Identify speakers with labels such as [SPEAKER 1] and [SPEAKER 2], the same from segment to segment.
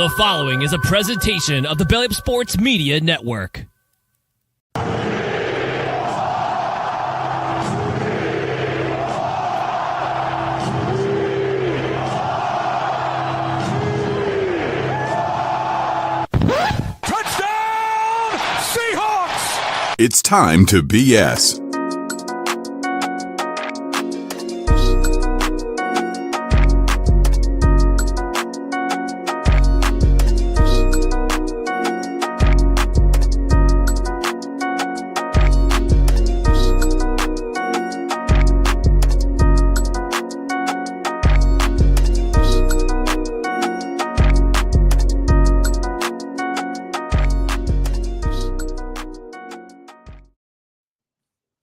[SPEAKER 1] The following is a presentation of the Belly Up Sports Media Network.
[SPEAKER 2] Touchdown, Seahawks!
[SPEAKER 3] It's time to BS.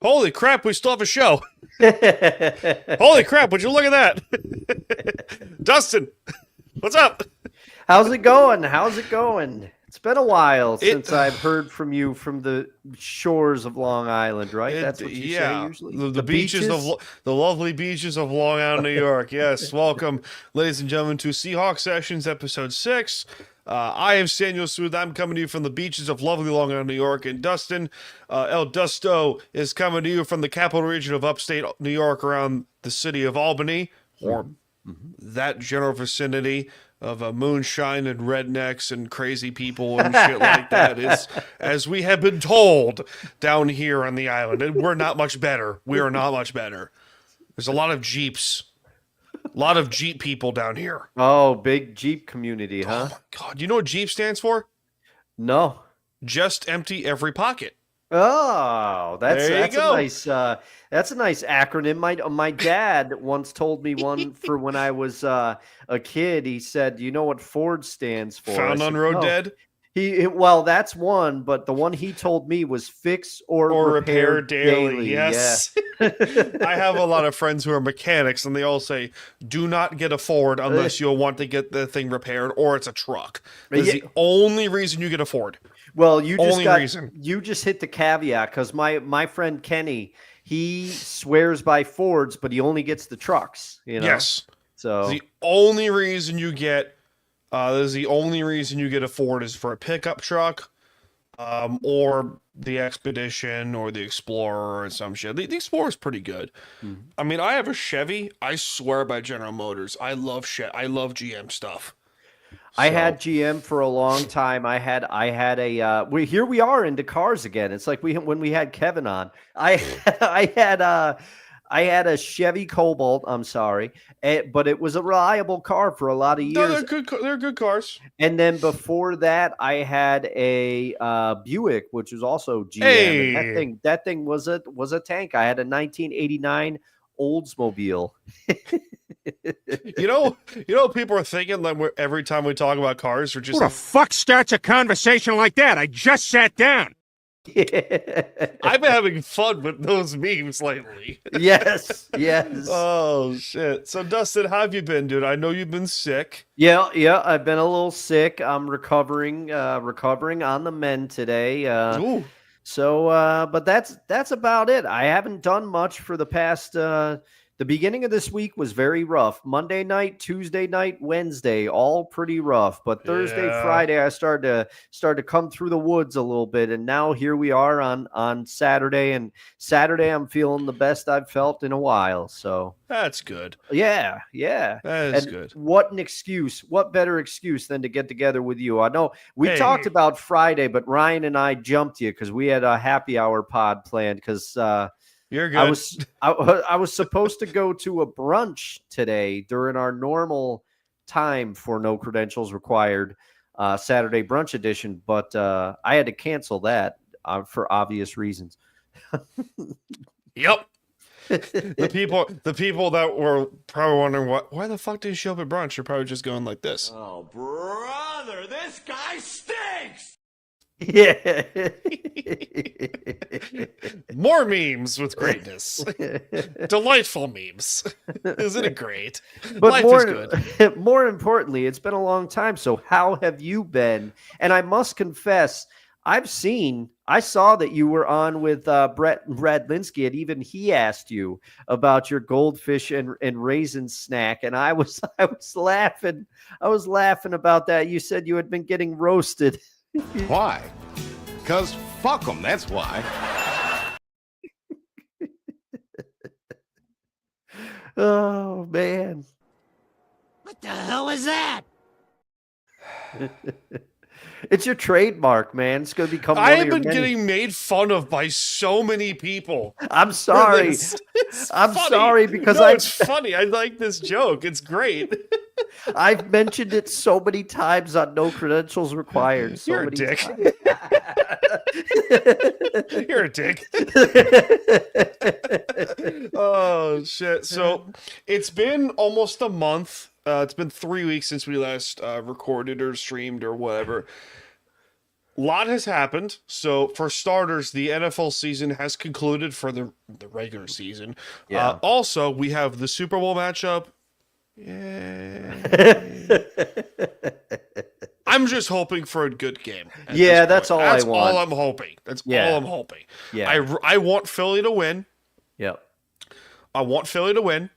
[SPEAKER 4] Holy crap, we still have a show. Holy crap, would you look at that? Dustin, what's up?
[SPEAKER 5] How's it going? It's been a while since I've heard from you from the shores of Long Island, right? That's what you say usually?
[SPEAKER 4] The beaches of the lovely beaches of Long Island, New York. Yes, welcome, ladies and gentlemen, to Seahawks Sessions, Episode 6. I am Staniel Smooth. I'm coming to you from the beaches of lovely Long Island, New York. And Dustin, El Dusto, is coming to you from the capital region of upstate New York around the city of Albany, or that general vicinity of moonshine and rednecks and crazy people and shit like that. Is, as we have been told, down here on the island. And we're not much better. We are not much better. There's a lot of Jeeps. A lot of Jeep people down here.
[SPEAKER 5] Oh, big Jeep community, huh?
[SPEAKER 4] Oh, my God. You know what Jeep stands for?
[SPEAKER 5] No.
[SPEAKER 4] Just empty every pocket.
[SPEAKER 5] Oh, that's
[SPEAKER 4] go.
[SPEAKER 5] a nice acronym. My dad once told me one for when I was a kid. He said, "You know what Ford stands for?"
[SPEAKER 4] Found on road dead?
[SPEAKER 5] Well, that's one, but the one he told me was fix or repair daily.
[SPEAKER 4] Yes.
[SPEAKER 5] Yeah.
[SPEAKER 4] I have a lot of friends who are mechanics, and they all say, do not get a Ford unless you'll want to get the thing repaired, or it's a truck. That's the only reason you get a Ford.
[SPEAKER 5] Well, you just hit the caveat, because my friend Kenny, he swears by Fords, but he only gets the trucks. You know?
[SPEAKER 4] Yes.
[SPEAKER 5] So
[SPEAKER 4] the only reason you get a Ford is for a pickup truck, or the Expedition or the Explorer or some shit. The Explorer is pretty good. Mm-hmm. I mean, I have a Chevy. I swear by General Motors. I love GM stuff.
[SPEAKER 5] I had GM for a long time. I had a here we are into cars again. It's like when we had Kevin on. I had a Chevy Cobalt. I'm sorry, but it was a reliable car for a lot of years.
[SPEAKER 4] No, they're good cars.
[SPEAKER 5] And then before that, I had a Buick, which was also GM.
[SPEAKER 4] Hey.
[SPEAKER 5] And that thing was a tank. I had a 1989 Oldsmobile.
[SPEAKER 4] You know, people are thinking that every time we talk about cars, we're just
[SPEAKER 2] Who the fuck starts a conversation like that? I just sat down.
[SPEAKER 4] I've been having fun with those memes lately.
[SPEAKER 5] Yes.
[SPEAKER 4] Oh shit! So Dustin, how have you been, dude? I know you've been sick.
[SPEAKER 5] Yeah. I've been a little sick. I'm recovering on the mend today.
[SPEAKER 4] Ooh.
[SPEAKER 5] So, but that's about it. I haven't done much for the past. The beginning of this week was very rough. Monday night, Tuesday night, Wednesday, all pretty rough. But Thursday, Friday, I started to come through the woods a little bit, and now here we are on Saturday. And Saturday, I'm feeling the best I've felt in a while. So
[SPEAKER 4] that's good.
[SPEAKER 5] Yeah.
[SPEAKER 4] That is good.
[SPEAKER 5] What an excuse! What better excuse than to get together with you? I know we talked about Friday, but Ryan and I jumped you because we had a happy hour pod planned because.
[SPEAKER 4] You're good.
[SPEAKER 5] I was supposed to go to a brunch today during our normal time for no credentials required Saturday brunch edition, but I had to cancel that for obvious reasons.
[SPEAKER 4] Yep. The people that were probably wondering why the fuck did you show up at brunch? You're probably just going like this.
[SPEAKER 2] Oh, brother, this guy stinks.
[SPEAKER 5] Yeah.
[SPEAKER 4] More memes with greatness. Delightful memes. Isn't it great?
[SPEAKER 5] But
[SPEAKER 4] Life is good.
[SPEAKER 5] More importantly, it's been a long time. So how have you been? And I must confess, I saw that you were on with Brett Radlinsky, and even he asked you about your goldfish and raisin snack, and I was laughing. I was laughing about that. You said you had been getting roasted.
[SPEAKER 2] Why? Because fuck them, that's why.
[SPEAKER 5] Oh man.
[SPEAKER 6] What the hell is that?
[SPEAKER 5] It's your trademark, man. It's going to become.
[SPEAKER 4] I have been getting made fun of by so many people.
[SPEAKER 5] I'm sorry. I'm
[SPEAKER 4] funny.
[SPEAKER 5] sorry because
[SPEAKER 4] it's funny. I like this joke. It's great.
[SPEAKER 5] I've mentioned it so many times on No Credentials Required. So
[SPEAKER 4] You're a
[SPEAKER 5] many
[SPEAKER 4] dick.
[SPEAKER 5] times.
[SPEAKER 4] You're a dick. Oh shit! So it's been almost a month. It's been 3 weeks since we last recorded or streamed or whatever. A lot has happened. So for starters, the NFL season has concluded for the regular season.
[SPEAKER 5] Yeah.
[SPEAKER 4] Also, we have the Super Bowl matchup. Yeah. I'm just hoping for a good game.
[SPEAKER 5] Yeah, that's all I want.
[SPEAKER 4] That's all I'm hoping. That's all I'm hoping.
[SPEAKER 5] Yeah.
[SPEAKER 4] I want Philly to win.
[SPEAKER 5] Yep.
[SPEAKER 4] I want Philly to win.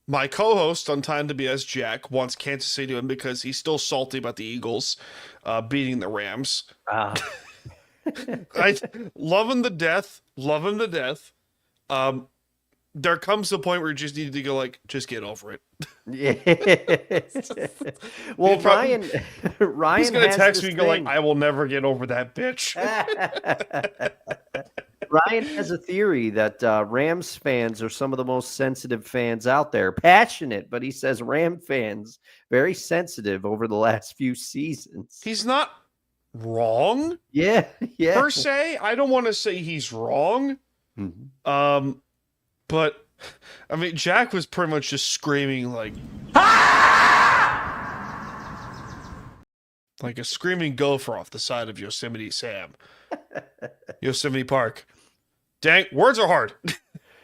[SPEAKER 4] My co-host on Time to BS, Jack, wants Kansas City to win because he's still salty about the Eagles beating the Rams. I love him to death. Love him to death. There comes a point where you just need to go like, just get over it.
[SPEAKER 5] Yeah. Well, Ryan
[SPEAKER 4] he's gonna text me
[SPEAKER 5] and
[SPEAKER 4] and go like, I will never get over that bitch.
[SPEAKER 5] Ryan has a theory that Rams fans are some of the most sensitive fans out there. Passionate, but he says Ram fans very sensitive over the last few seasons.
[SPEAKER 4] He's not wrong.
[SPEAKER 5] Yeah.
[SPEAKER 4] Per se, I don't want to say he's wrong.
[SPEAKER 5] Mm-hmm.
[SPEAKER 4] But I mean, Jack was pretty much just screaming like a screaming gopher off the side of Yosemite Park. Dang, words are hard.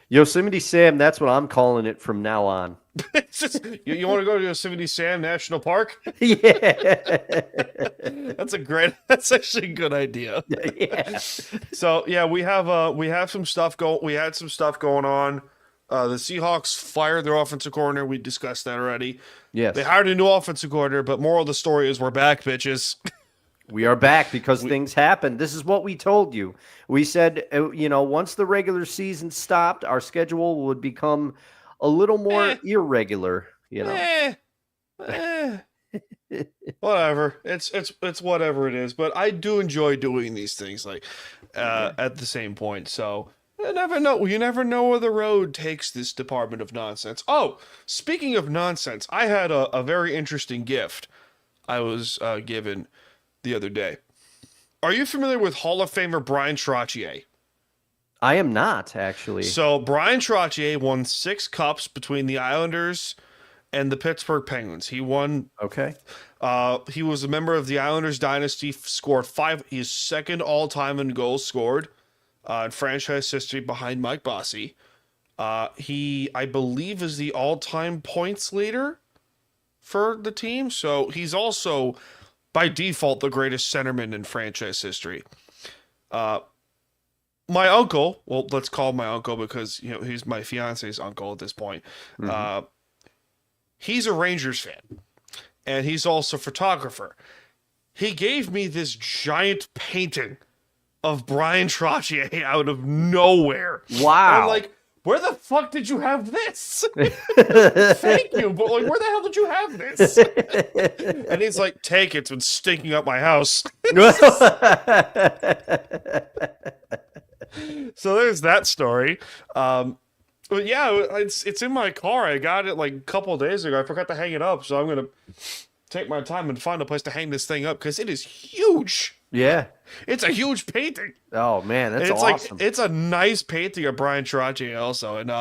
[SPEAKER 5] Yosemite Sam, that's what I'm calling it from now on.
[SPEAKER 4] It's just, you want to go to Yosemite Sam National Park?
[SPEAKER 5] Yeah.
[SPEAKER 4] That's actually a good idea.
[SPEAKER 5] Yeah.
[SPEAKER 4] So yeah, we have some stuff we had some stuff going on. The Seahawks fired their offensive coordinator. We discussed that already.
[SPEAKER 5] Yes.
[SPEAKER 4] They hired a new offensive coordinator, but moral of the story is we're back, bitches.
[SPEAKER 5] We are back because things happened. This is what we told you. We said, once the regular season stopped, our schedule would become a little more irregular.
[SPEAKER 4] Whatever. It's whatever it is. But I do enjoy doing these things at the same point. So you never know. You never know where the road takes this department of nonsense. Oh, speaking of nonsense, I had a very interesting gift I was given the other day. Are you familiar with Hall of Famer Brian Trottier?
[SPEAKER 5] I am not, actually.
[SPEAKER 4] So Brian Trottier won 6 cups between the Islanders and the Pittsburgh Penguins. He won.
[SPEAKER 5] Okay.
[SPEAKER 4] He was a member of the Islanders dynasty. Scored 5. He's second all time in goals scored in franchise history behind Mike Bossy. He, I believe, is the all-time points leader for the team. So he's also, by default, the greatest centerman in franchise history. My uncle, well, let's call him my uncle because he's my fiance's uncle at this point. Mm-hmm. He's a Rangers fan, and he's also a photographer. He gave me this giant painting of Brian Trottier out of nowhere.
[SPEAKER 5] Wow!
[SPEAKER 4] I'm like, where the fuck did you have this? Thank you, but where the hell did you have this? And he's like, take it. It's been stinking up my house. So there's that story. But yeah, it's in my car. I got it like a couple of days ago. I forgot to hang it up, so I'm gonna take my time and find a place to hang this thing up because it is huge.
[SPEAKER 5] Yeah,
[SPEAKER 4] it's a huge painting.
[SPEAKER 5] Oh man, that's
[SPEAKER 4] awesome. It's a nice painting of Brian Trottier also, and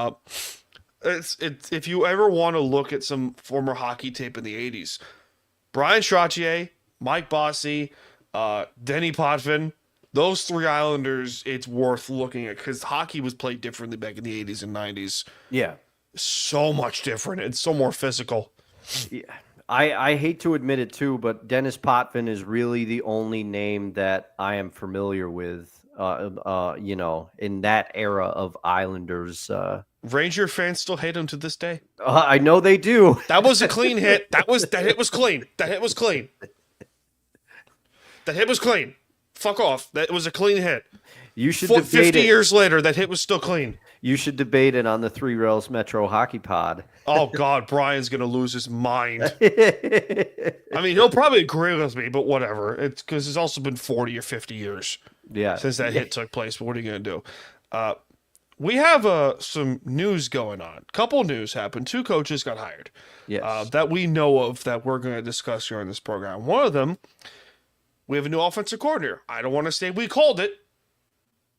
[SPEAKER 4] it's if you ever want to look at some former hockey tape in the '80s, Brian Trottier, Mike Bossy, Denny Potvin. Those 3 Islanders, it's worth looking at because hockey was played differently back in the 80s and 90s.
[SPEAKER 5] Yeah.
[SPEAKER 4] So much different. It's so more physical.
[SPEAKER 5] Yeah. I hate to admit it too, but Dennis Potvin is really the only name that I am familiar with. In that era of Islanders.
[SPEAKER 4] Ranger fans still hate him to this day.
[SPEAKER 5] I know they do.
[SPEAKER 4] That was a clean hit. That hit was clean. That hit was clean. That hit was clean. Fuck off. That was a clean hit.
[SPEAKER 5] You should
[SPEAKER 4] 50 years later, that hit was still clean.
[SPEAKER 5] You should debate it on the Three Rails Metro Hockey Pod.
[SPEAKER 4] Oh, God, Brian's going to lose his mind. I mean, he'll probably agree with me, but whatever. It's because it's also been 40 or 50 years since that hit took place. But what are you going to do? We have some news going on. Couple news happened. 2 coaches got hired that we know of that we're going to discuss here on this program. One of them, we have a new offensive coordinator. I don't want to say we called it,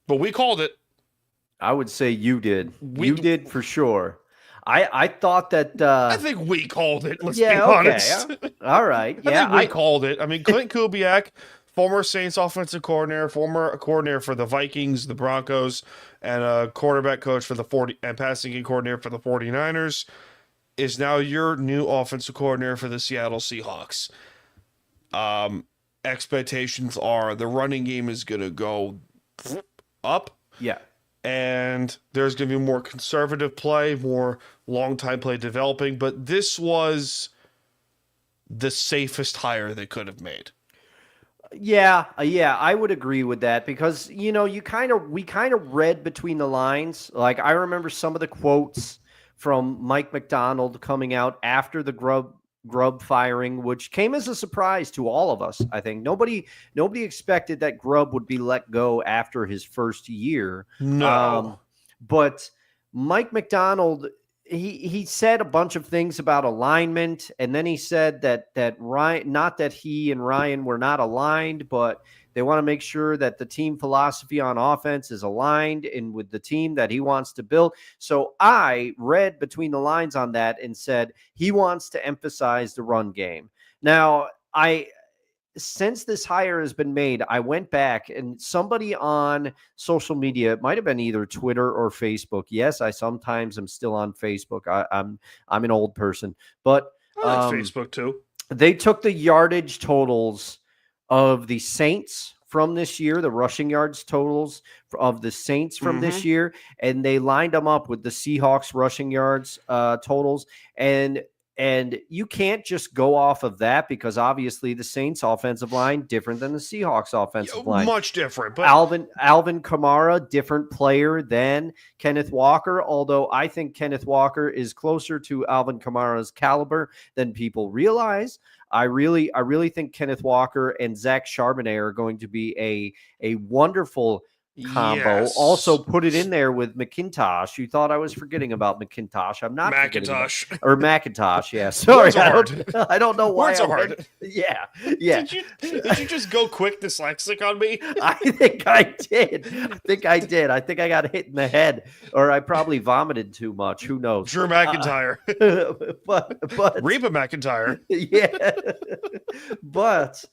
[SPEAKER 4] but we called it.
[SPEAKER 5] I would say you did. You did for sure. I thought that.
[SPEAKER 4] I think we called it. Let's be honest.
[SPEAKER 5] All right.
[SPEAKER 4] I think we called it. I mean, Klint Kubiak, former Saints offensive coordinator, former coordinator for the Vikings, the Broncos, and a quarterback coach for the and passing game coordinator for the 49ers, is now your new offensive coordinator for the Seattle Seahawks. Expectations are the running game is going to go up.
[SPEAKER 5] Yeah.
[SPEAKER 4] And there's going to be more conservative play, more long-time play developing. But this was the safest hire they could have made.
[SPEAKER 5] Yeah, I would agree with that because, we kind of read between the lines. Like, I remember some of the quotes from Mike McDonald coming out after the Grubb firing, which came as a surprise to all of us. I think nobody expected that Grubb would be let go after his first year.
[SPEAKER 4] No,
[SPEAKER 5] but Mike McDonald, he said a bunch of things about alignment, and then he said that Ryan, not that he and Ryan were not aligned, but they want to make sure that the team philosophy on offense is aligned and with the team that he wants to build. So I read between the lines on that and said he wants to emphasize the run game. Now, since this hire has been made, I went back and somebody on social media, it might have been either Twitter or Facebook. Yes, I sometimes am still on Facebook. I'm an old person, but
[SPEAKER 4] I like Facebook too.
[SPEAKER 5] They took the yardage totals of the Saints from this year, the rushing yards totals of the Saints from this year, and they lined them up with the Seahawks rushing yards totals. And you can't just go off of that because obviously the Saints offensive line different than the Seahawks offensive line.
[SPEAKER 4] Much different. But
[SPEAKER 5] Alvin Kamara, different player than Kenneth Walker, although I think Kenneth Walker is closer to Alvin Kamara's caliber than people realize. I really think Kenneth Walker and Zach Charbonnet are going to be a wonderful combo.
[SPEAKER 4] Yes.
[SPEAKER 5] Also put it in there with McIntosh. You thought I was forgetting about McIntosh. I'm not
[SPEAKER 4] Macintosh.
[SPEAKER 5] or Macintosh. Yeah, sorry.
[SPEAKER 4] I
[SPEAKER 5] don't know why.
[SPEAKER 4] Words are hard.
[SPEAKER 5] Yeah.
[SPEAKER 4] Did you just go quick dyslexic on me?
[SPEAKER 5] I think I did. I think I got hit in the head, or I probably vomited too much. Who knows?
[SPEAKER 4] Drew McIntyre.
[SPEAKER 5] But
[SPEAKER 4] Reba McIntyre.
[SPEAKER 5] Yeah. But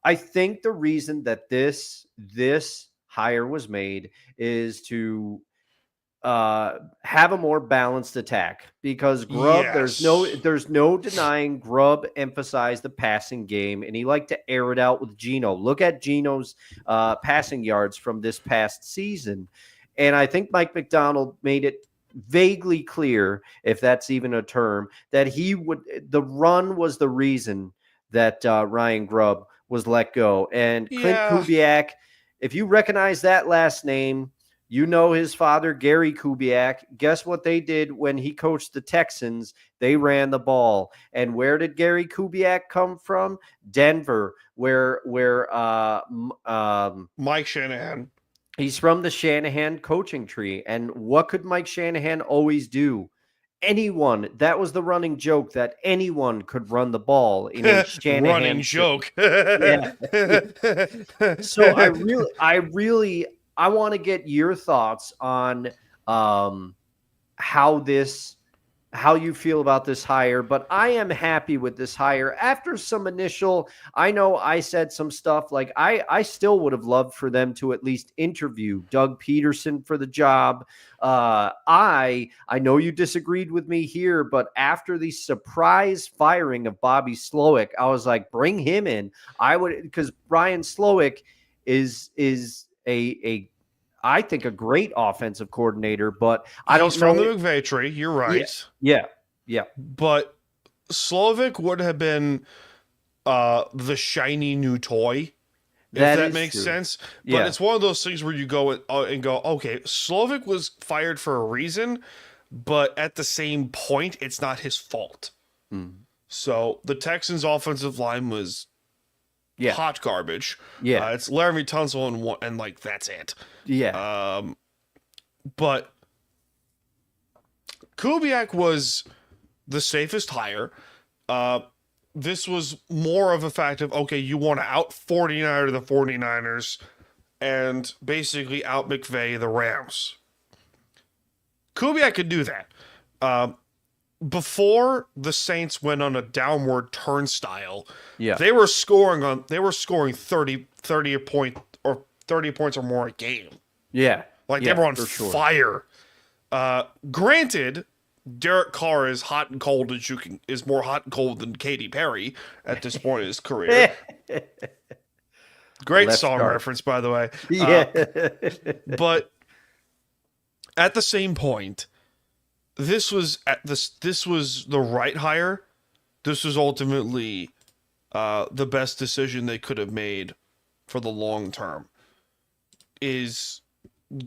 [SPEAKER 5] I think the reason that this hire was made is to have a more balanced attack because Grubb,
[SPEAKER 4] Yes.
[SPEAKER 5] there's no denying Grubb emphasized the passing game and he liked to air it out with Geno. Look at Geno's passing yards from this past season. And I think Mike McDonald made it vaguely clear, if that's even a term, that the run was the reason that Ryan Grubb was let go. And Klint Kubiak, if you recognize that last name, you know his father, Gary Kubiak. Guess what they did when he coached the Texans? They ran the ball. And where did Gary Kubiak come from? Denver, where
[SPEAKER 4] Mike Shanahan.
[SPEAKER 5] He's from the Shanahan coaching tree. And what could Mike Shanahan always do? Anyone, that was the running joke, that anyone could run the ball in a Shanahan
[SPEAKER 4] running joke.
[SPEAKER 5] Yeah. So I want to get your thoughts on how this how you feel about this hire, but I am happy with this hire. After some initial, I know I said some stuff like I still would have loved for them to at least interview Doug Peterson for the job. I know you disagreed with me here, but after the surprise firing of Bobby Slowick, I was like, bring him in. I would, because Brian Slowick is a I think a great offensive coordinator, but I don't
[SPEAKER 4] He's
[SPEAKER 5] know.
[SPEAKER 4] from the McVay tree. You're right.
[SPEAKER 5] Yeah.
[SPEAKER 4] But Slovic would have been the shiny new toy, if that makes sense. But it's one of those things where you go and go, okay, Slovic was fired for a reason, but at the same point, it's not his fault. So the Texans' offensive line was hot garbage. It's Laramie Tunsil and like that's it. But Kubiak was the safest hire. This was more of a fact of, okay, you want to out 49er the 49ers and basically out McVay the Rams. Kubiak could do that. Before the Saints went on a downward turnstile, they were scoring 30 points or more a game. They were on fire. Granted, Derek Carr is hot and cold is more hot and cold than Katy Perry at this point in his career. Great song reference, by the way. But at the same point, this was the right hire. This was ultimately the best decision they could have made for the long term. Is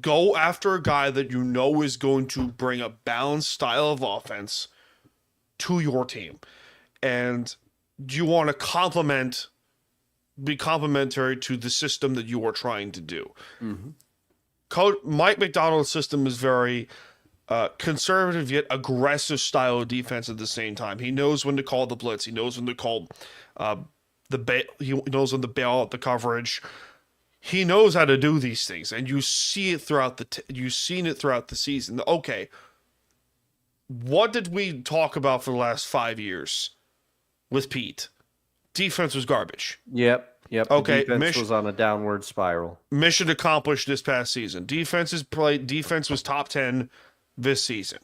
[SPEAKER 4] go after a guy that you know is going to bring a balanced style of offense to your team. And you want to be complementary to the system that you are trying to do. Coach Mike Macdonald's system is very conservative yet aggressive style of defense at the same time. He knows when to call the blitz. He knows when to call he knows when to bail out the coverage. He knows how to do these things, and you see it throughout you've seen it throughout the season. Okay, what did we talk about for the last 5 years with Pete? Defense was garbage.
[SPEAKER 5] Yep.
[SPEAKER 4] Okay,
[SPEAKER 5] defense was on a downward spiral.
[SPEAKER 4] Mission accomplished this past season. Defense was top 10 this season.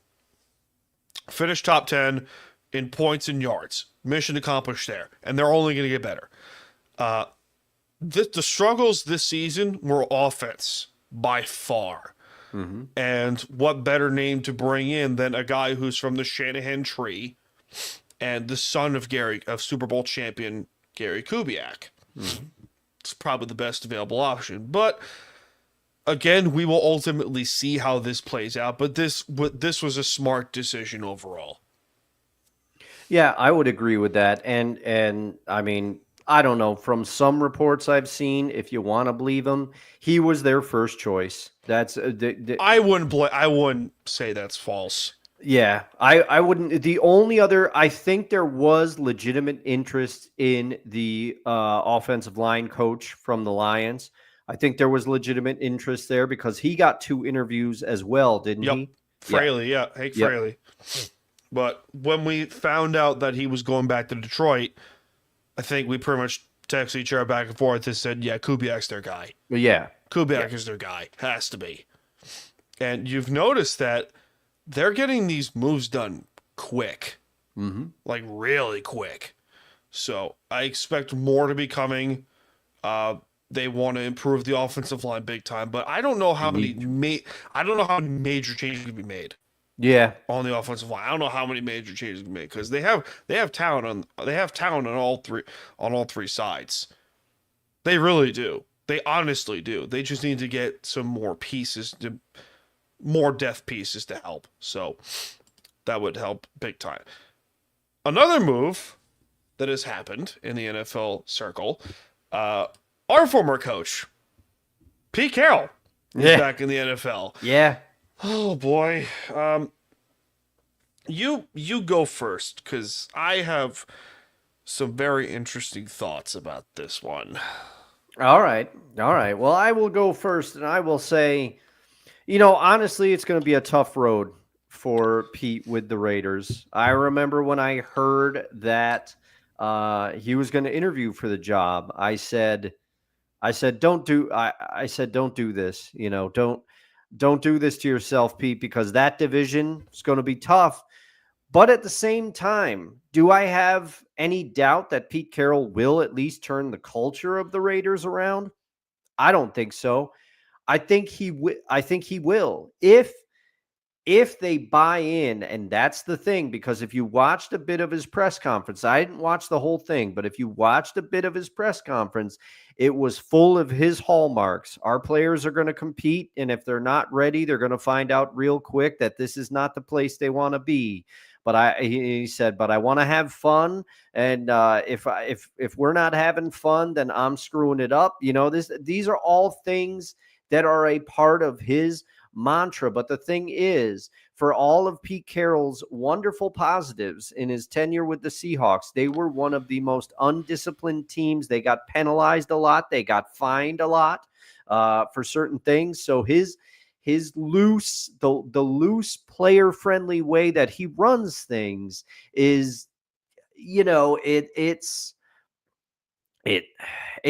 [SPEAKER 4] Finished top 10 in points and yards. Mission accomplished there, and they're only going to get better. The struggles this season were offense by far. And what better name to bring in than a guy who's from the Shanahan tree and the son of Super Bowl champion Gary Kubiak. It's probably the best available option. But again, we will ultimately see how this plays out. But this was a smart decision overall.
[SPEAKER 5] Yeah, I would agree with that. And I mean, I don't know. From some reports I've seen, if you want to believe them, he was their first choice. That's
[SPEAKER 4] I wouldn't say that's false.
[SPEAKER 5] Yeah, I wouldn't. The only other, I think there was legitimate interest in the offensive line coach from the Lions. I think there was legitimate interest there because he got 2 interviews as well, didn't he?
[SPEAKER 4] Fraley, Hank Fraley. But when we found out that he was going back to Detroit, I think we pretty much texted each other back and forth and said, yeah, Kubiak's their guy. Kubiak is their guy. Has to be. And you've noticed that they're getting these moves done quick. Like really quick. So I expect more to be coming. They want to improve the offensive line big time, but I don't know how many major changes can be made. On the offensive line, I don't know how many major changes can be made because they have talent on all three sides. They really do. They honestly do. They just need to get some more depth pieces to help. So that would help big time. Another move that has happened in the NFL circle, our former coach, Pete Carroll, is back in the NFL. Oh boy. You go first, because I have some very interesting thoughts about this one.
[SPEAKER 5] All right. Well, I will go first, and I will say, honestly, it's going to be a tough road for Pete with the Raiders. I remember when I heard that he was going to interview for the job. I said, don't do this. Don't do this to yourself, Pete, because that division is going to be tough. But at the same time, do I have any doubt that Pete Carroll will at least turn the culture of the Raiders around? I don't think so. I think he will. If they buy in, and that's the thing, because if you watched a bit of his press conference, I didn't watch the whole thing, but if you watched a bit of his press conference, it was full of his hallmarks. Our players are going to compete, and if they're not ready, they're going to find out real quick that this is not the place they want to be. But he said, but I want to have fun, and if we're not having fun, then I'm screwing it up. These are all things that are a part of his mantra. But the thing is, for all of Pete Carroll's wonderful positives in his tenure with the Seahawks, they were one of the most undisciplined teams. They got penalized a lot. They got fined a lot for certain things. So his loose, the loose player friendly way that he runs things is, it's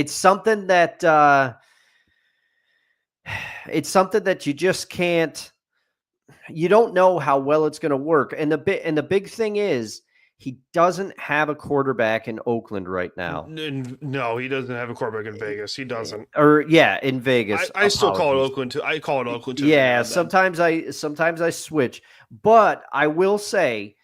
[SPEAKER 5] something that it's something that you just can't. You don't know how well it's going to work. And the big thing is, he doesn't have a quarterback in Oakland right now.
[SPEAKER 4] No, he doesn't have a quarterback in Vegas. He doesn't.
[SPEAKER 5] In Vegas.
[SPEAKER 4] I still call it Oakland too. I call it Oakland too.
[SPEAKER 5] Yeah, sometimes I switch. But I will say,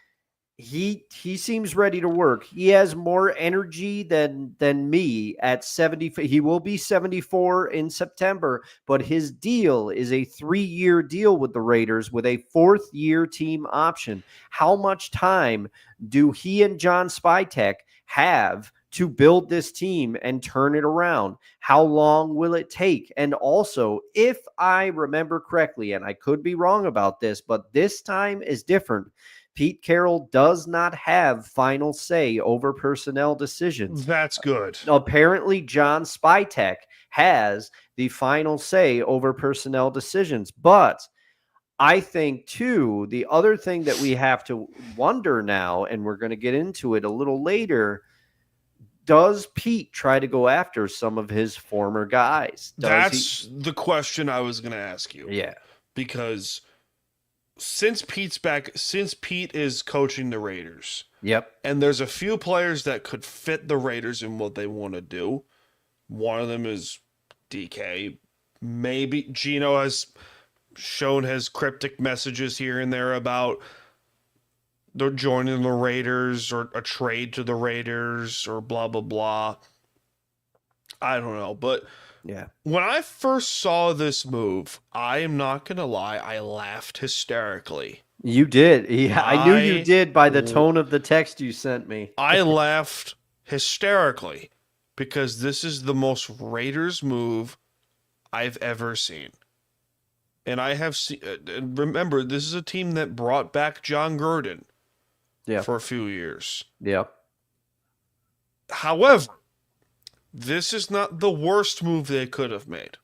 [SPEAKER 5] he seems ready to work. He has more energy than me at 70. He will be 74 in September, but his deal is a 3-year deal with the Raiders with a 4th-year team option. How much time do he and John Spytek have to build this team and turn it around? How long will it take? And also, if I remember correctly, and I could be wrong about this, but this time is different. Pete Carroll does not have final say over personnel decisions.
[SPEAKER 4] That's good.
[SPEAKER 5] Apparently, John Spytek has the final say over personnel decisions. But I think, too, the other thing that we have to wonder now, and we're going to get into it a little later, does Pete try to go after some of his former guys?
[SPEAKER 4] That's the question I was going to ask you.
[SPEAKER 5] Yeah.
[SPEAKER 4] Because since Pete is coaching the Raiders.
[SPEAKER 5] Yep.
[SPEAKER 4] And there's a few players that could fit the Raiders in what they want to do. One of them is DK. Maybe Gino has shown his cryptic messages here and there about they're joining the Raiders or a trade to the Raiders or blah, blah, blah. I don't know, but
[SPEAKER 5] yeah.
[SPEAKER 4] When I first saw this move, I am not going to lie, I laughed hysterically.
[SPEAKER 5] You did. Yeah, I knew you did by the tone of the text you sent me.
[SPEAKER 4] I laughed hysterically because this is the most Raiders move I've ever seen. And I have seen, remember, this is a team that brought back John Gruden for a few years.
[SPEAKER 5] Yeah.
[SPEAKER 4] However, this is not the worst move they could have made.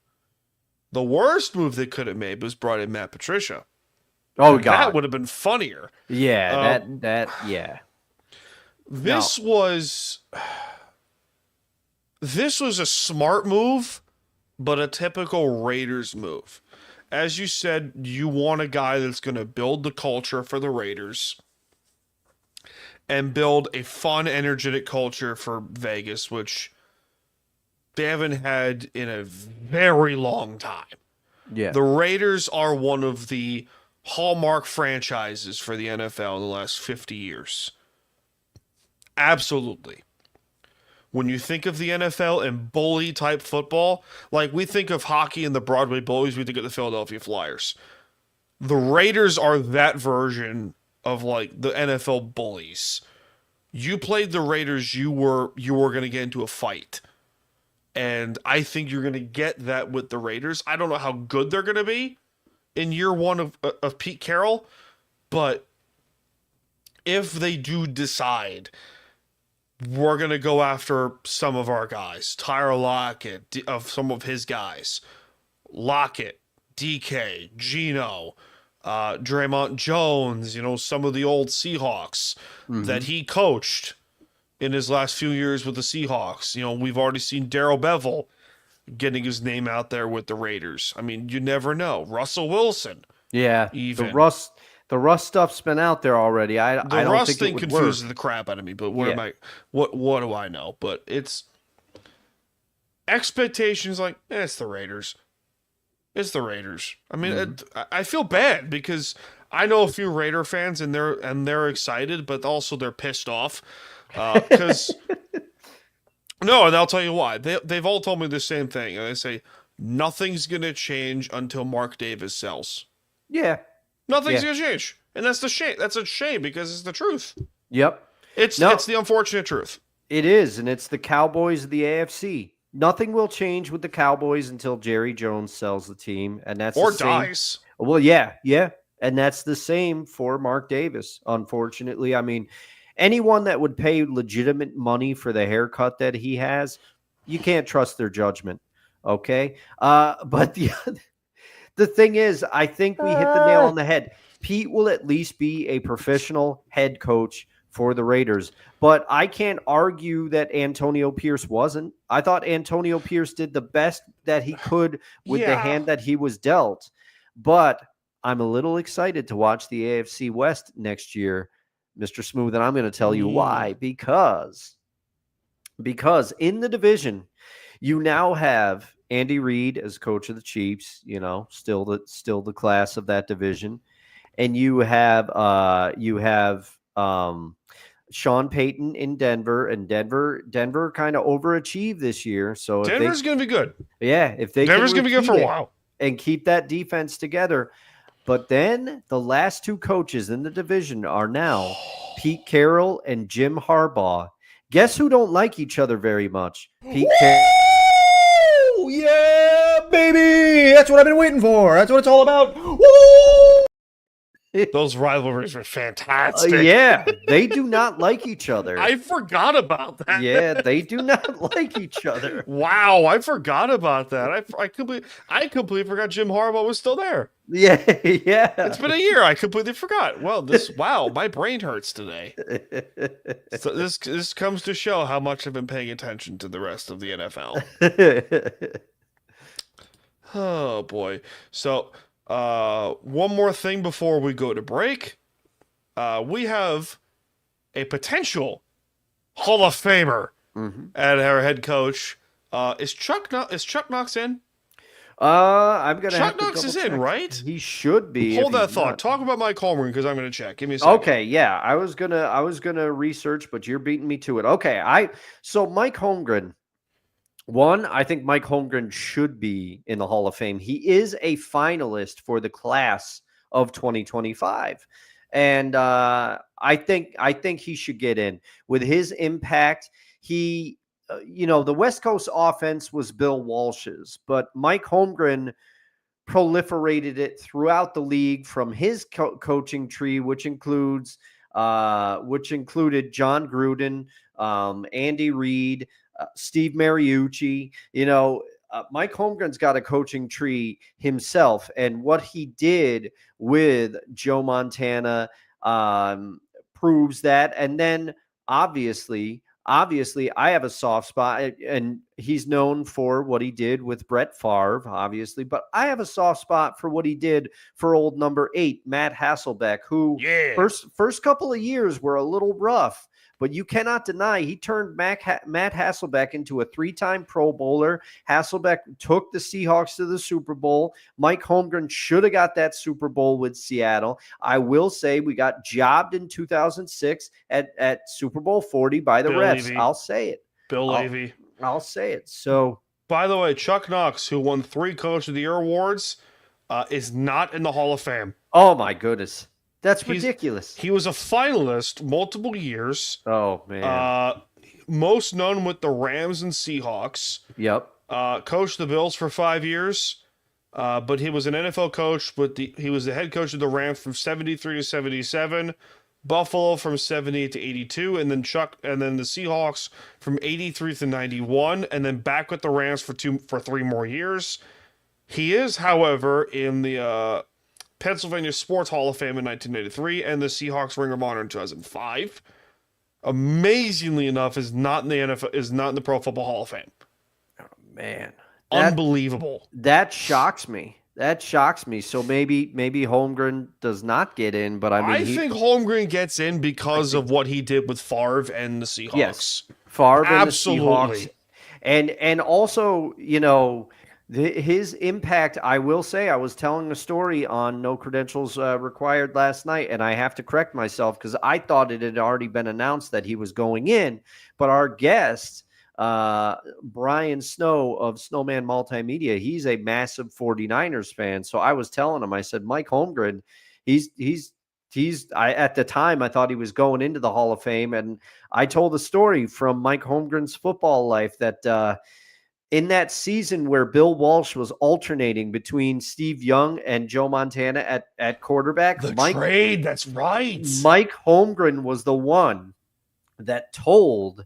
[SPEAKER 4] The worst move they could have made was brought in Matt Patricia.
[SPEAKER 5] Oh,
[SPEAKER 4] and
[SPEAKER 5] God.
[SPEAKER 4] That would have been funnier.
[SPEAKER 5] Yeah, yeah.
[SPEAKER 4] This was a smart move, but a typical Raiders move. As you said, you want a guy that's going to build the culture for the Raiders and build a fun, energetic culture for Vegas, which they haven't had in a very long time.
[SPEAKER 5] Yeah.
[SPEAKER 4] The Raiders are one of the hallmark franchises for the NFL in the last 50 years. Absolutely. When you think of the NFL and bully type football, like we think of hockey and the Broadway Bullies, we think of the Philadelphia Flyers. The Raiders are that version of like the NFL bullies. You played the Raiders, you were going to get into a fight. And I think you're going to get that with the Raiders. I don't know how good they're going to be in year one of Pete Carroll, but if they do decide we're going to go after some of our guys, Tyler Lockett, of some of his guys, Lockett, DK, Gino, Draymond Jones, some of the old Seahawks that he coached in his last few years with the Seahawks. We've already seen Darrell Bevell getting his name out there with the Raiders. I mean, you never know. Russell Wilson.
[SPEAKER 5] Yeah,
[SPEAKER 4] Even.
[SPEAKER 5] the Rust stuff's been out there already. I don't
[SPEAKER 4] Rust
[SPEAKER 5] think
[SPEAKER 4] thing
[SPEAKER 5] it would
[SPEAKER 4] confuses
[SPEAKER 5] work.
[SPEAKER 4] the crap out of me, but what do I know? But it's expectations like, it's the Raiders. It's the Raiders. I mean, I feel bad because I know a few Raider fans and they're excited, but also they're pissed off because no, and I'll tell you why. They've all told me the same thing. And they say nothing's gonna change until Mark Davis sells.
[SPEAKER 5] Yeah,
[SPEAKER 4] Nothing's gonna change, and that's the shame. That's a shame because it's the truth.
[SPEAKER 5] yep.
[SPEAKER 4] It's the unfortunate truth.
[SPEAKER 5] It is, and it's the Cowboys of the AFC. Nothing will change with the Cowboys until Jerry Jones sells the team, and that's
[SPEAKER 4] Or
[SPEAKER 5] the same.
[SPEAKER 4] dies.
[SPEAKER 5] Well, yeah, and that's the same for Mark Davis. Unfortunately, I mean, anyone that would pay legitimate money for the haircut that he has, you can't trust their judgment. Okay, but the thing is, I think we hit the nail on the head. Pete will at least be a professional head coach for the Raiders. But I can't argue that Antonio Pierce wasn't. I thought Antonio Pierce did the best that he could with the hand that he was dealt. But I'm a little excited to watch the AFC West next year, Mr. Smooth, and I'm going to tell you why. Because in the division, you now have Andy Reid as coach of the Chiefs, still the class of that division. And you have Sean Payton in Denver, and Denver kind of overachieved this year. So
[SPEAKER 4] Denver's going to be good.
[SPEAKER 5] Yeah, if they
[SPEAKER 4] Denver's going to be good for a while
[SPEAKER 5] and keep that defense together. But then the last two coaches in the division are now Pete Carroll and Jim Harbaugh. Guess who don't like each other very much? Pete Carroll.
[SPEAKER 7] Yeah, baby. That's what I've been waiting for. That's what it's all about. Woo!
[SPEAKER 4] Those rivalries were fantastic.
[SPEAKER 5] Yeah, they do not like each other.
[SPEAKER 4] I forgot about that.
[SPEAKER 5] Yeah, they do not like each other.
[SPEAKER 4] Wow, I forgot about that. I completely forgot Jim Harbaugh was still there.
[SPEAKER 5] Yeah.
[SPEAKER 4] It's been a year. I completely forgot. Well, my brain hurts today. So this comes to show how much I've been paying attention to the rest of the NFL. Oh boy. So one more thing before we go to break. We have a potential Hall of Famer at our head coach. Is Chuck Knox in?
[SPEAKER 5] I'm gonna.
[SPEAKER 4] Chuck Knox is in, right?
[SPEAKER 5] He should be.
[SPEAKER 4] Hold that thought.
[SPEAKER 5] Not.
[SPEAKER 4] Talk about Mike Holmgren because I'm going to check. Give me a second.
[SPEAKER 5] Okay, yeah, I was gonna research, but you're beating me to it. Okay, so Mike Holmgren. One, I think Mike Holmgren should be in the Hall of Fame. He is a finalist for the class of 2025, and I think he should get in with his impact. He. The West Coast offense was Bill Walsh's, but Mike Holmgren proliferated it throughout the league from his coaching tree, which included John Gruden, Andy Reid, Steve Mariucci. Mike Holmgren's got a coaching tree himself, and what he did with Joe Montana proves that. And then obviously, I have a soft spot, and he's known for what he did with Brett Favre, obviously, but I have a soft spot for what he did for old number 8, Matt Hasselbeck, who first couple of years were a little rough, but you cannot deny he turned Matt Hasselbeck into a 3-time Pro Bowler. Hasselbeck took the Seahawks to the Super Bowl. Mike Holmgren should have got that Super Bowl with Seattle. I will say we got jobbed in 2006 at Super Bowl 40 by the refs.
[SPEAKER 4] Levy.
[SPEAKER 5] I'll say it.
[SPEAKER 4] Bill Levy.
[SPEAKER 5] I'll say it. So,
[SPEAKER 4] by the way, Chuck Knox, who won 3 Coach of the Year awards, is not in the Hall of Fame.
[SPEAKER 5] Oh my goodness. That's ridiculous.
[SPEAKER 4] He was a finalist multiple years.
[SPEAKER 5] Oh, man.
[SPEAKER 4] Most known with the Rams and Seahawks.
[SPEAKER 5] Yep.
[SPEAKER 4] Coached the Bills for 5 years. But he was an NFL coach. He was the head coach of the Rams from 73 to 77. Buffalo from 78 to 82. And then the Seahawks from 83 to 91. And then back with the Rams for 3 more years. He is, however, in the Pennsylvania Sports Hall of Fame in 1983, and the Seahawks Ring of Honor in 2005. Amazingly enough, is not in the NFL, is not in the Pro Football Hall of Fame.
[SPEAKER 5] Man,
[SPEAKER 4] Unbelievable.
[SPEAKER 5] That shocks me. That shocks me. So maybe Holmgren does not get in, but
[SPEAKER 4] I think Holmgren gets in because of what he did with Favre and the Seahawks.
[SPEAKER 5] Yes, Favre
[SPEAKER 4] Absolutely.
[SPEAKER 5] and the Seahawks. And also, his impact, I will say, I was telling a story on No Credentials Required last night, and I have to correct myself because I thought it had already been announced that he was going in, but our guest, Brian Snow of Snowman Multimedia, he's a massive 49ers fan. So I was telling him, I said, Mike Holmgren, at the time I thought he was going into the Hall of Fame. And I told a story from Mike Holmgren's football life that, in that season where Bill Walsh was alternating between Steve Young and Joe Montana at quarterback,
[SPEAKER 4] Trade, that's right.
[SPEAKER 5] Mike Holmgren was the one that told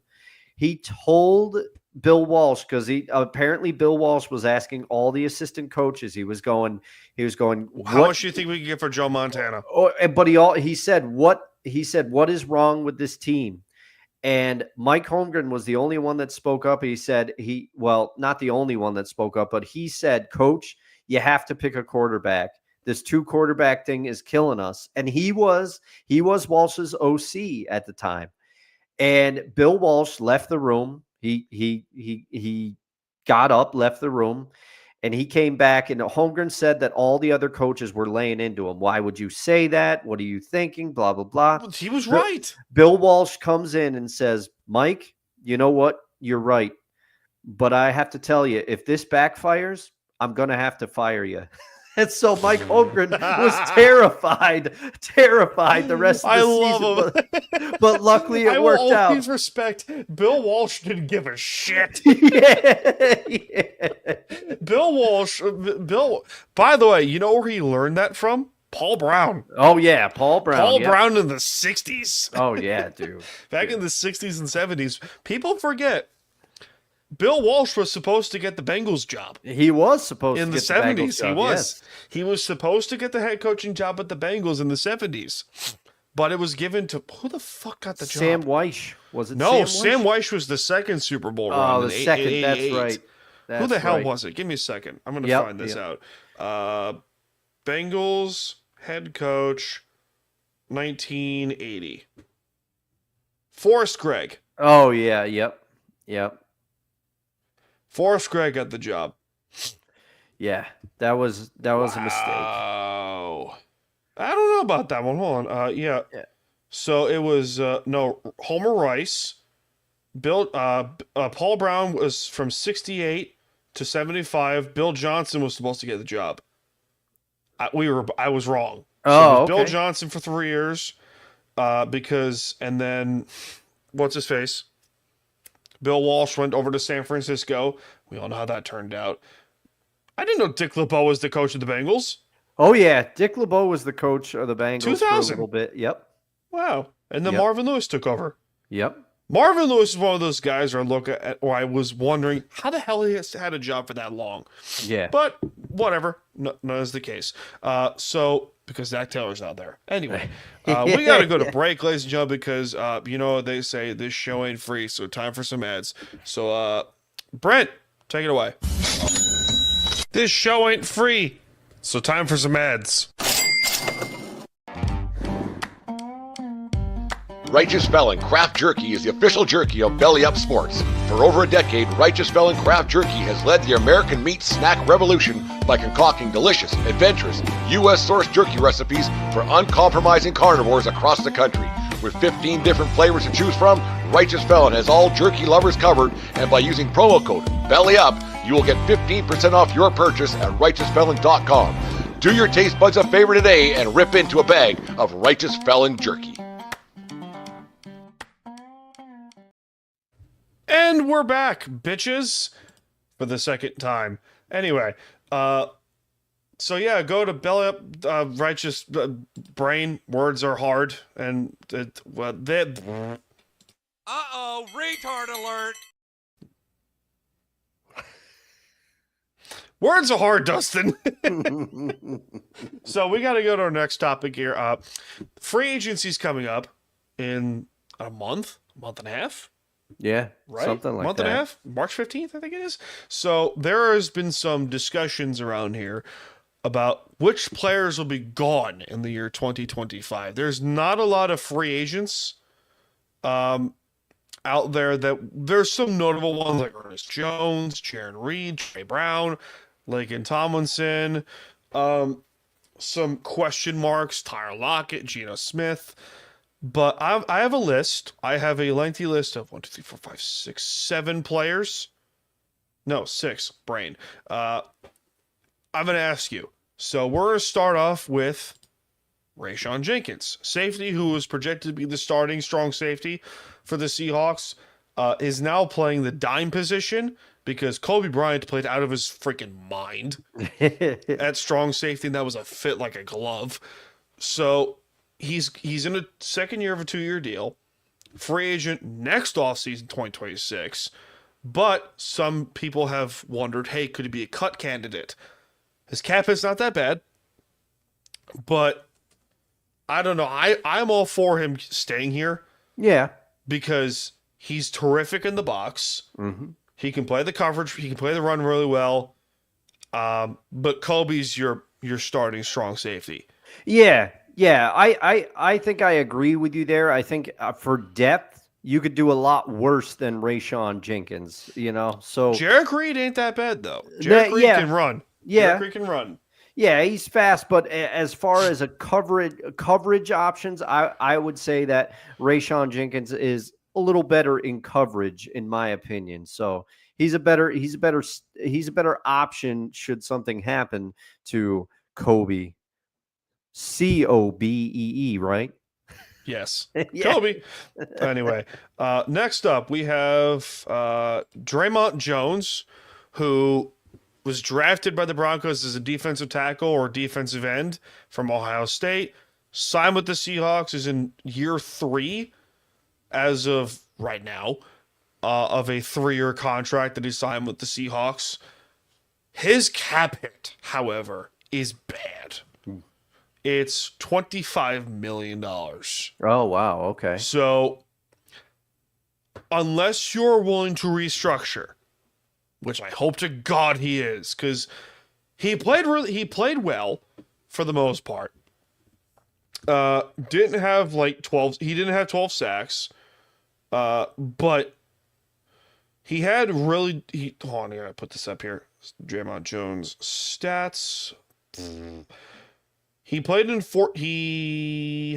[SPEAKER 5] Bill Walsh, because apparently Bill Walsh was asking all the assistant coaches. He was going.
[SPEAKER 4] How much do you think we could get for Joe Montana?
[SPEAKER 5] But he said what is wrong with this team? And Mike Holmgren was the only one that spoke up. He said not the only one that spoke up, but he said, Coach, you have to pick a quarterback. This 2 quarterback thing is killing us. And he was Walsh's OC at the time. And Bill Walsh left the room. He got up, left the room, and he came back. And Holmgren said that all the other coaches were laying into him. Why would you say that? What are you thinking? Blah, blah, blah.
[SPEAKER 4] He was right.
[SPEAKER 5] Bill Walsh comes in and says, Mike, you know what? You're right. But I have to tell you, if this backfires, I'm going to have to fire you. And so Mike Holmgren was terrified the rest of the season. But luckily it worked out.
[SPEAKER 4] I will always respect Bill Walsh didn't give a shit.
[SPEAKER 5] Yeah.
[SPEAKER 4] Bill Walsh, by the way, you know where he learned that from? Paul Brown.
[SPEAKER 5] Oh, yeah, Paul Brown.
[SPEAKER 4] Brown in the 60s.
[SPEAKER 5] Oh, yeah, dude.
[SPEAKER 4] Back in the 60s and 70s. People forget. Bill Walsh was supposed to get the Bengals job.
[SPEAKER 5] He was supposed
[SPEAKER 4] to
[SPEAKER 5] get
[SPEAKER 4] the
[SPEAKER 5] the
[SPEAKER 4] 70s.
[SPEAKER 5] Bengals job,
[SPEAKER 4] He was.
[SPEAKER 5] yes.
[SPEAKER 4] He was supposed to get the head coaching job at the Bengals in the 70s. But it was given to who the fuck got the job?
[SPEAKER 5] Sam Weish. Was it
[SPEAKER 4] No,
[SPEAKER 5] Sam
[SPEAKER 4] Weish was the second Super Bowl run.
[SPEAKER 5] Oh, the second. That's right.
[SPEAKER 4] Who the hell was it? Give me a second. I'm going to find this out. Bengals head coach 1980. Forrest Gregg.
[SPEAKER 5] Oh, yeah. Yep.
[SPEAKER 4] Forrest Gregg got the job.
[SPEAKER 5] Yeah, that was a mistake.
[SPEAKER 4] Oh, I don't know about that one. Hold on. Yeah. So it was Homer Rice. Paul Brown was from 68 to 75. Bill Johnson was supposed to get the job. I was wrong. So it was Bill Johnson for 3 years. And then what's his face? Bill Walsh went over to San Francisco. We all know how that turned out. I didn't know Dick LeBeau was the coach of the Bengals.
[SPEAKER 5] Oh, yeah. Dick LeBeau was the coach of the Bengals
[SPEAKER 4] 2000.
[SPEAKER 5] for a little bit. Yep.
[SPEAKER 4] Wow. And then Marvin Lewis took over.
[SPEAKER 5] Yep.
[SPEAKER 4] Marvin Lewis is one of those guys where I was wondering how the hell he has had a job for that long.
[SPEAKER 5] Yeah.
[SPEAKER 4] But whatever. None is the case. Because Zach Taylor's out there. Anyway, we got to go to break, ladies and gentlemen, because, they say this show ain't free, so time for some ads. So, Brent, take it away. This show ain't free, so time for some ads.
[SPEAKER 8] Righteous Felon Craft Jerky is the official jerky of Belly Up Sports. For over a decade, Righteous Felon Craft Jerky has led the American meat snack revolution by concocting delicious, adventurous, U.S.-sourced jerky recipes for uncompromising carnivores across the country. With 15 different flavors to choose from, Righteous Felon has all jerky lovers covered, and by using promo code BELLYUP, you will get 15% off your purchase at RighteousFelon.com. Do your taste buds a favor today and rip into a bag of Righteous Felon jerky.
[SPEAKER 4] And we're back, bitches, for the second time. Anyway, go to Belly Up, Righteous Brain. Words are hard, and
[SPEAKER 9] Uh-oh, retard alert.
[SPEAKER 4] Words are hard, Dustin. So we got to go to our next topic here. Free agency's coming up in a month and a half.
[SPEAKER 5] Yeah,
[SPEAKER 4] Right?
[SPEAKER 5] something like
[SPEAKER 4] month
[SPEAKER 5] that.
[SPEAKER 4] and a half? March 15th, I think it is. So there has been some discussions around here about which players will be gone in the year 2025. There's not a lot of free agents out there. That there's some notable ones like Ernest Jones, Jaron Reed, Trey Brown, Laken Tomlinson, some question marks, Tyler Lockett, Geno Smith. But I have a list. I have a lengthy list of 1, 2, 3, 4, 5, 6, 7 players. No, 6. Brain. I'm going to ask you. So we're going to start off with Rayshon Jenkins, safety, who was projected to be the starting strong safety for the Seahawks, is now playing the dime position because Kobe Bryant played out of his freaking mind at strong safety, and that was a fit like a glove. So he's in a second year of a 2-year deal, free agent next offseason, 2026. But some people have wondered, hey, could he be a cut candidate? His cap is not that bad, but I don't know. I'm all for him staying here.
[SPEAKER 5] Yeah.
[SPEAKER 4] Because he's terrific in the box.
[SPEAKER 5] Mm-hmm.
[SPEAKER 4] He can play the coverage. He can play the run really well. But Kobe's your starting strong safety.
[SPEAKER 5] Yeah. I think I agree with you there. I think for depth, you could do a lot worse than Rayshon Jenkins, So
[SPEAKER 4] Jarek Reed ain't that bad, though. Jarek Reed can run.
[SPEAKER 5] Yeah.
[SPEAKER 4] Jarek Reed can run.
[SPEAKER 5] Yeah, he's fast, but as far as a coverage options, I would say that Rayshon Jenkins is a little better in coverage, in my opinion. So he's a better option should something happen to Kobe. Cobee, right?
[SPEAKER 4] Yes.
[SPEAKER 5] Yeah.
[SPEAKER 4] Kobe. Anyway, next up we have Draymond Jones, who was drafted by the Broncos as a defensive tackle or defensive end from Ohio State. Signed with the Seahawks, is in year 3 as of right now of a 3-year contract that he signed with the Seahawks. His cap hit, however, is bad. It's $25 million.
[SPEAKER 5] Oh, wow. Okay.
[SPEAKER 4] So unless you're willing to restructure, which I hope to God he is, because he played well for the most part. Didn't have 12 sacks. But he had really hold on, I gotta put this up here. Draymond Jones stats. He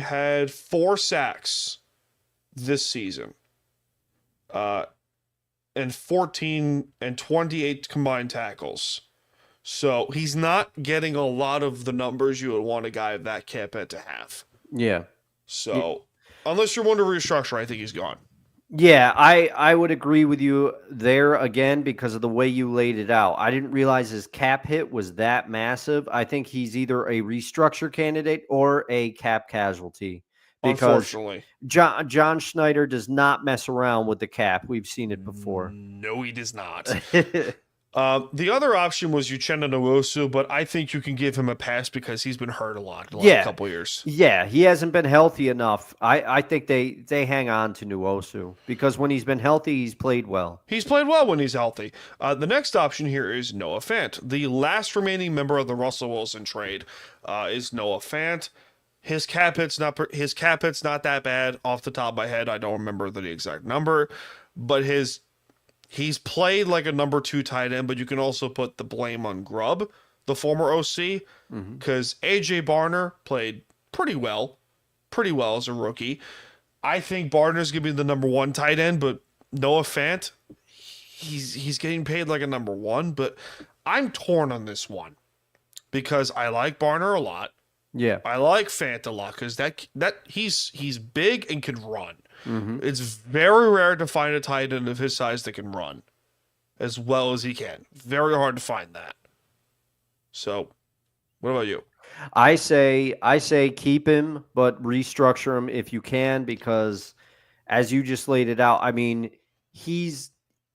[SPEAKER 4] had 4 sacks this season. And 14 and 28 combined tackles. So he's not getting a lot of the numbers you would want a guy of that cap hit to have.
[SPEAKER 5] Yeah.
[SPEAKER 4] So unless you're one to restructure, I think he's gone.
[SPEAKER 5] Yeah, I would agree with you there again because of the way you laid it out. I didn't realize his cap hit was that massive. I think he's either a restructure candidate or a cap casualty. Because
[SPEAKER 4] unfortunately,
[SPEAKER 5] John Schneider does not mess around with the cap. We've seen it before.
[SPEAKER 4] No, he does not. The other option was Uchenna Nwosu, but I think you can give him a pass because he's been hurt a lot in the last couple of years.
[SPEAKER 5] Yeah, he hasn't been healthy enough. I think they hang on to Nwosu because when he's been healthy, he's played well.
[SPEAKER 4] He's played well when he's healthy. The next option here is Noah Fant. The last remaining member of the Russell Wilson trade is Noah Fant. His cap hit's not that bad off the top of my head. I don't remember the exact number, but he's played like a number 2 tight end, but you can also put the blame on Grubb, the former OC, because AJ Barner played pretty well as a rookie. I think Barner's gonna be the number 1 tight end, but Noah Fant, he's getting paid like a number 1, but I'm torn on this one because I like Barner a lot.
[SPEAKER 5] Yeah,
[SPEAKER 4] I like Fant a lot because that he's big and can run. It's very rare to find a tight end of his size that can run as well as he can. Very hard to find that. So, what about you?
[SPEAKER 5] I say keep him, but restructure him if you can because, as you just laid it out, I mean,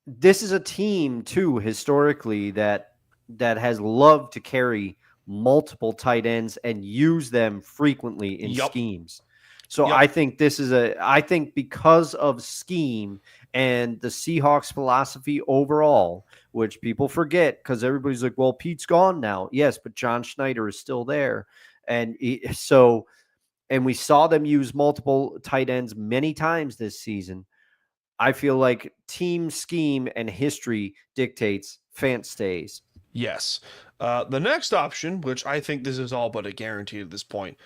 [SPEAKER 5] this is a team too historically that that has loved to carry multiple tight ends and use them frequently in schemes. So I think I think because of scheme and the Seahawks philosophy overall, which people forget because everybody's like, well, Pete's gone now. Yes, but John Schneider is still there. And and we saw them use multiple tight ends many times this season. I feel like team scheme and history dictates Fant stays.
[SPEAKER 4] Yes. The next option, which I think this is all but a guarantee at this point,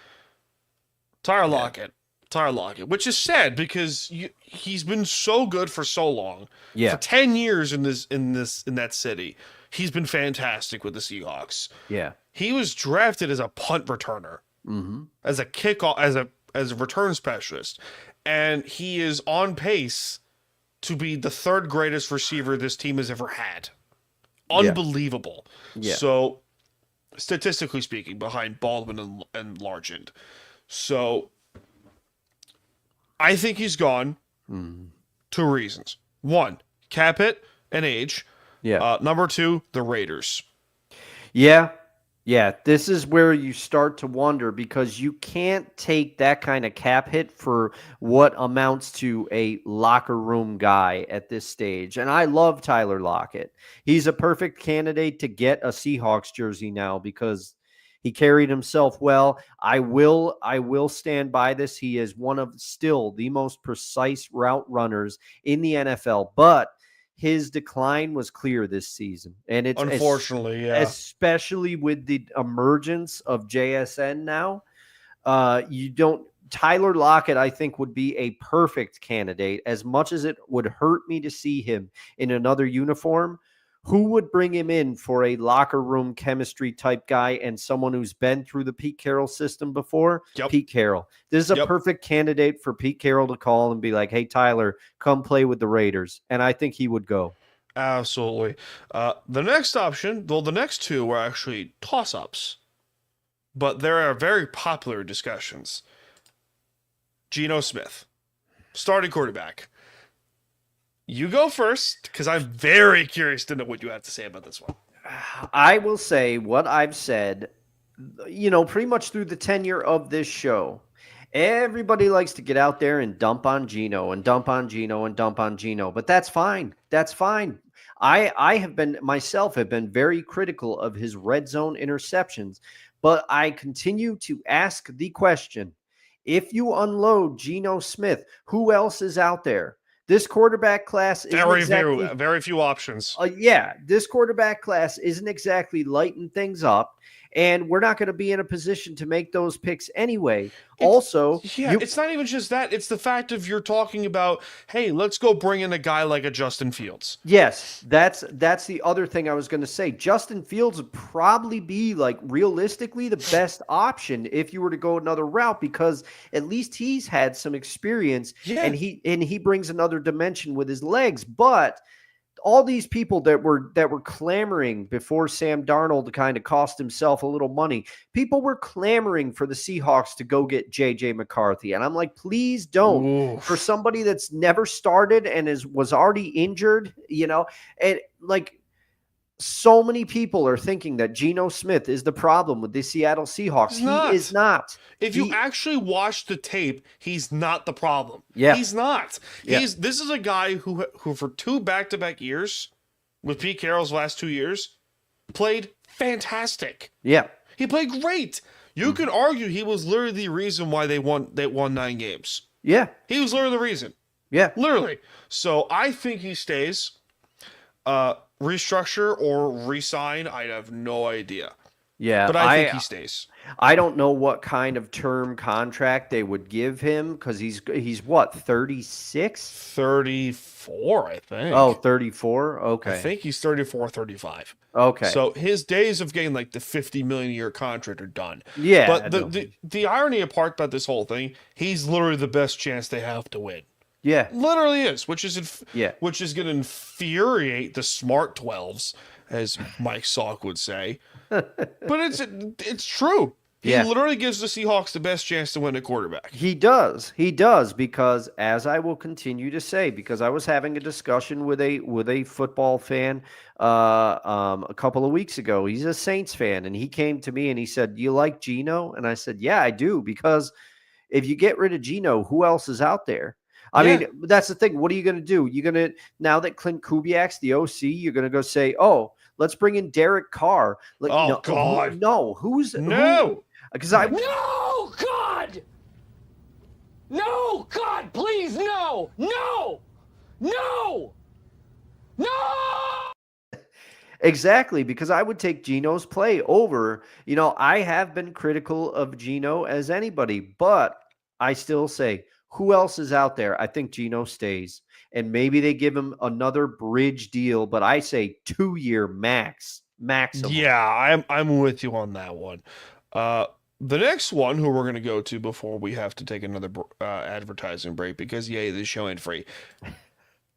[SPEAKER 4] Tyler Lockett. Tyler Lockett, which is sad because he's been so good for so long.
[SPEAKER 5] Yeah.
[SPEAKER 4] For 10 years in that city. He's been fantastic with the Seahawks.
[SPEAKER 5] Yeah.
[SPEAKER 4] He was drafted as a punt returner. As a kickoff, as a return specialist. And he is on pace to be the third greatest receiver this team has ever had. Unbelievable.
[SPEAKER 5] Yeah.
[SPEAKER 4] So, statistically speaking, behind Baldwin and Largent. So, I think he's gone. 2 reasons. 1, cap hit and age.
[SPEAKER 5] Yeah.
[SPEAKER 4] Number 2, the Raiders.
[SPEAKER 5] Yeah. Yeah. This is where you start to wonder because you can't take that kind of cap hit for what amounts to a locker room guy at this stage. And I love Tyler Lockett. He's a perfect candidate to get a Seahawks jersey now because he carried himself well. I will stand by this. He is one of still the most precise route runners in the NFL, but his decline was clear this season. And it's
[SPEAKER 4] unfortunately,
[SPEAKER 5] especially with the emergence of JSN now. Tyler Lockett, I think, would be a perfect candidate. As much as it would hurt me to see him in another uniform, who would bring him in for a locker room chemistry type guy and someone who's been through the Pete Carroll system before? Pete Carroll. This is a perfect candidate for Pete Carroll to call and be like, hey, Tyler, come play with the Raiders. And I think he would go.
[SPEAKER 4] Absolutely. The next option, well, the next 2 were actually toss-ups. But there are very popular discussions. Geno Smith, starting quarterback. You go first, because I'm very curious to know what you have to say about this one.
[SPEAKER 5] I will say what I've said, pretty much through the tenure of this show. Everybody likes to get out there and dump on Geno and dump on Geno and dump on Geno, but that's fine. That's fine. I have been very critical of his red zone interceptions, but I continue to ask the question, if you unload Geno Smith, who else is out there? This quarterback class is
[SPEAKER 4] very few options.
[SPEAKER 5] This quarterback class isn't exactly lighting things up, and we're not going to be in a position to make those picks anyway.
[SPEAKER 4] It's not even just that. It's the fact of you're talking about, hey, let's go bring in a guy like a Justin Fields.
[SPEAKER 5] Yes, that's the other thing I was going to say. Justin Fields would probably be, like, realistically the best option if you were to go another route because at least he's had some experience and he brings another dimension with his legs. But all these people that were clamoring before Sam Darnold kind of cost himself a little money, people were clamoring for the Seahawks to go get J.J. McCarthy. And I'm like, please don't. Oof. For somebody that's never started and was already injured, and like so many people are thinking that Geno Smith is the problem with the Seattle Seahawks. He is not.
[SPEAKER 4] If you actually watch the tape, he's not the problem.
[SPEAKER 5] Yeah.
[SPEAKER 4] He's not. This is a guy who for 2 back-to-back years, with Pete Carroll's last 2 years, played fantastic.
[SPEAKER 5] Yeah.
[SPEAKER 4] He played great. You could argue he was literally the reason why they won 9 games.
[SPEAKER 5] Yeah.
[SPEAKER 4] He was literally the reason.
[SPEAKER 5] Yeah.
[SPEAKER 4] Literally. So I think he stays. Restructure or resign, I have no idea.
[SPEAKER 5] Yeah,
[SPEAKER 4] but I think he stays.
[SPEAKER 5] I don't know what kind of term contract they would give him because he's what, 36?
[SPEAKER 4] 34, I think.
[SPEAKER 5] Oh, 34? Okay.
[SPEAKER 4] I think he's 34, 35.
[SPEAKER 5] Okay.
[SPEAKER 4] So his days of getting like the $50 million a year contract are done.
[SPEAKER 5] Yeah.
[SPEAKER 4] But the irony apart about this whole thing, he's literally the best chance they have to win.
[SPEAKER 5] Yeah.
[SPEAKER 4] Literally is, which is going to infuriate the smart 12s, as Mike Salk would say. But it's true. He literally gives the Seahawks the best chance to win at quarterback.
[SPEAKER 5] He does. He does, because as I will continue to say, because I was having a discussion with a football fan a couple of weeks ago. He's a Saints fan, and he came to me and he said, "You like Geno?" And I said, "Yeah, I do, because if you get rid of Geno, who else is out there?" I mean, that's the thing. What are you going to do? You're going to, now that Klint Kubiak's the OC, you're going to go say, "Oh, let's bring in Derek Carr." Like,
[SPEAKER 4] oh, God.
[SPEAKER 5] No. Because
[SPEAKER 1] No, God! No, God, please, no! No! No! No!
[SPEAKER 5] Exactly, because I would take Geno's play over. I have been critical of Geno as anybody, but I still say, who else is out there? I think Geno stays, and maybe they give him another bridge deal, but I say 2-year maximum.
[SPEAKER 4] Yeah, I'm with you on that one. The next one, who we're going to go to before we have to take another advertising break, because this show ain't free,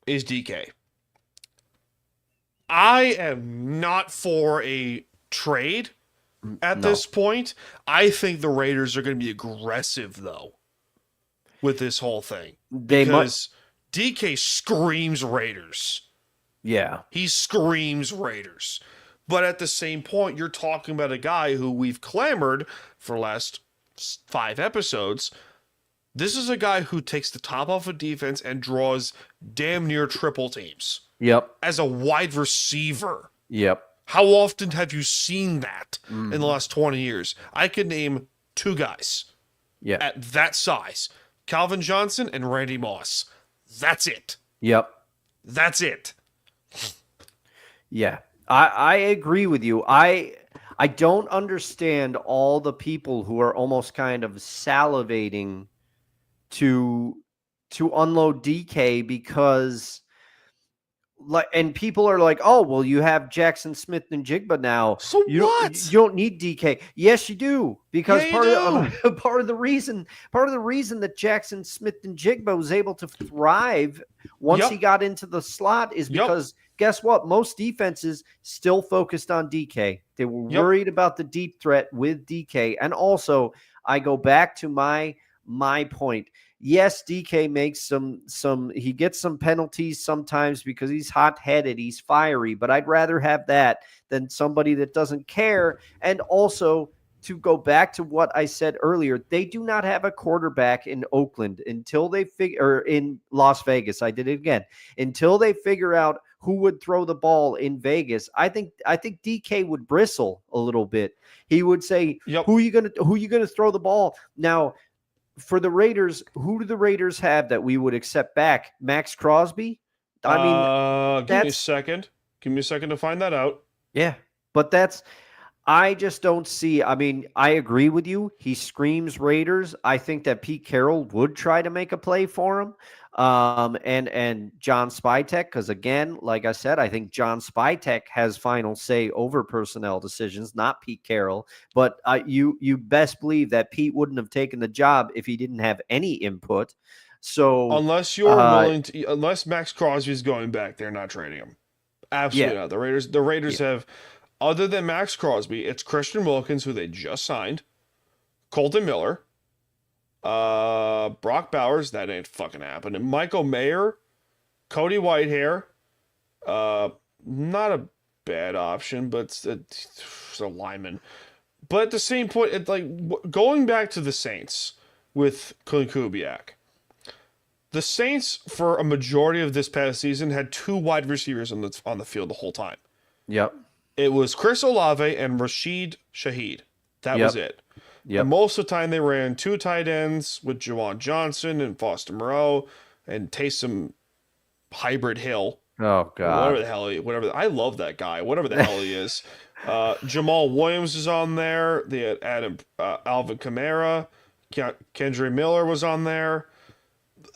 [SPEAKER 4] is DK. I am not for a trade at this point. I think the Raiders are going to be aggressive, though, with this whole thing. Because DK screams Raiders.
[SPEAKER 5] Yeah.
[SPEAKER 4] He screams Raiders. But at the same point, you're talking about a guy who we've clamored for the last 5 episodes. This is a guy who takes the top off of defense and draws damn near triple teams.
[SPEAKER 5] Yep.
[SPEAKER 4] As a wide receiver.
[SPEAKER 5] Yep.
[SPEAKER 4] How often have you seen that in the last 20 years? I could name 2 guys at that size. Calvin Johnson and Randy Moss. That's it.
[SPEAKER 5] Yep.
[SPEAKER 4] That's it.
[SPEAKER 5] Yeah. I agree with you. I don't understand all the people who are almost kind of salivating to unload DK, because and people are like, "Oh, well, you have Jackson Smith and Jigba now.
[SPEAKER 4] So
[SPEAKER 5] you
[SPEAKER 4] what?
[SPEAKER 5] You don't need DK." Yes, you do, because
[SPEAKER 4] Yeah,
[SPEAKER 5] part of the reason that Jackson Smith and Jigba was able to thrive once he got into the slot is because guess what? Most defenses still focused on DK. They were worried about the deep threat with DK, and also I go back to my point. Yes, DK makes he gets some penalties sometimes because he's hot-headed, he's fiery, but I'd rather have that than somebody that doesn't care. And also, to go back to what I said earlier, they do not have a quarterback in Oakland until they or in Las Vegas. I did it again. Until they figure out who would throw the ball in Vegas. I think DK would bristle a little bit. He would say, who are you gonna throw the ball? Now, for the Raiders, who do the Raiders have that we would accept back? Max Crosby? I mean,
[SPEAKER 4] give me a second. Give me a second to find that out.
[SPEAKER 5] Yeah, but I just don't see. I mean, I agree with you. He screams Raiders. I think that Pete Carroll would try to make a play for him. And John Spytek, because again, like I said, I think John Spytek has final say over personnel decisions, not Pete Carroll. But you best believe that Pete wouldn't have taken the job if he didn't have any input. So
[SPEAKER 4] unless you're willing to, unless Max Crosby is going back, they're not trading him. Absolutely not. The Raiders have, other than Max Crosby, it's Christian Wilkins, who they just signed, Colton Miller, Brock Bowers, that ain't fucking happening. Michael Mayer, Cody Whitehair, not a bad option, but it's a lineman. But at the same point, it's like going back to the Saints with Klint Kubiak. The Saints, for a majority of this past season, had 2 wide receivers on the field the whole time.
[SPEAKER 5] Yep.
[SPEAKER 4] It was Chris Olave and Rashid Shaheed. That was it.
[SPEAKER 5] Yep.
[SPEAKER 4] And most of the time they ran 2 tight ends with Juwan Johnson and Foster Moreau and Taysom Hybrid Hill.
[SPEAKER 5] Oh, God.
[SPEAKER 4] I love that guy. Whatever the hell he is. Jamal Williams is on there. They had Alvin Kamara. Kendra Miller was on there.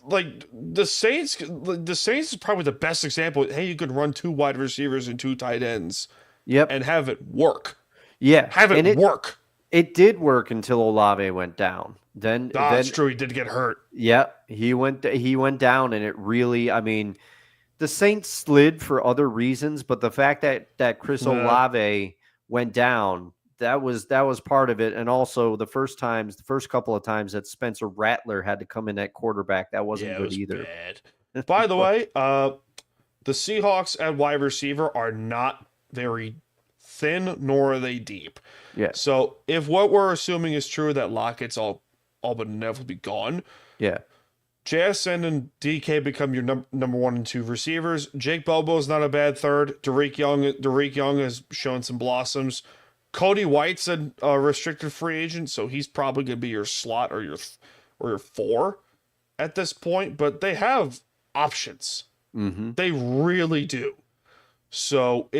[SPEAKER 4] Like, the Saints is probably the best example. Hey, you could run 2 wide receivers and 2 tight ends.
[SPEAKER 5] Yep.
[SPEAKER 4] And have it work.
[SPEAKER 5] Yeah.
[SPEAKER 4] Have it work.
[SPEAKER 5] It did work until Olave went down. Then
[SPEAKER 4] that's true. He did get hurt.
[SPEAKER 5] Yeah, he went down, and it really. I mean, the Saints slid for other reasons, but the fact that Chris Olave went down, that was part of it. And also the first couple of times that Spencer Rattler had to come in at quarterback, that wasn't good either.
[SPEAKER 4] Bad. By the way, the Seahawks at wide receiver are not very thin, nor are they deep.
[SPEAKER 5] Yeah.
[SPEAKER 4] So if what we're assuming is true, that Lockett's all but inevitably gone.
[SPEAKER 5] Yeah.
[SPEAKER 4] JSN and DK become your number 1 and 2 receivers. Jake Bobo's not a bad third. Derek Young has shown some blossoms. Cody White's a restricted free agent, so he's probably going to be your slot or your 4 at this point. But they have options.
[SPEAKER 5] Mm-hmm.
[SPEAKER 4] They really do. So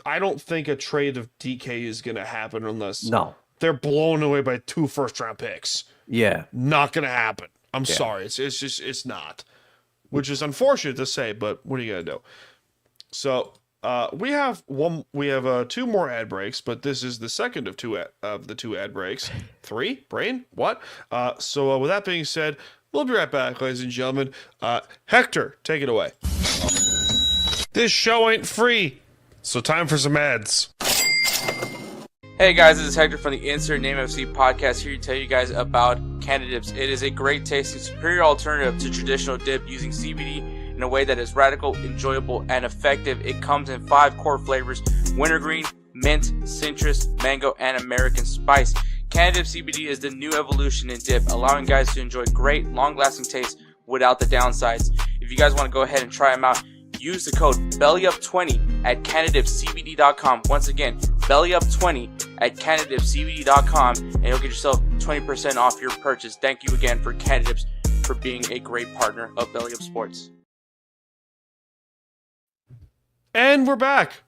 [SPEAKER 4] I don't think a trade of DK is going to happen unless they're blown away by 2 first-round picks.
[SPEAKER 5] Yeah.
[SPEAKER 4] Not going to happen. I'm sorry. It's not, which is unfortunate to say, but what are you going to do? So we have 2 more ad breaks, but this is the second of the 2 ad breaks. 3? Brain? What? So with that being said, we'll be right back, ladies and gentlemen. Hector, take it away. This show ain't free, so time for some ads.
[SPEAKER 10] Hey guys, this is Hector from the Insert Name FC podcast, here to tell you guys about Canada Dips. It is a great tasting, superior alternative to traditional dip using CBD in a way that is radical, enjoyable, and effective. It comes in 5 core flavors: wintergreen, mint, citrus, mango, and American spice. Canada Dip CBD is the new evolution in dip, allowing guys to enjoy great, long-lasting taste without the downsides. If you guys want to go ahead and try them out, use the code BELLYUP20 at CanadaDipCBD.com. Once again, BELLYUP20 at CanadaDipCBD.com, and you'll get yourself 20% off your purchase. Thank you again for Canada Dips for being a great partner of Belly Up Sports.
[SPEAKER 4] And we're back,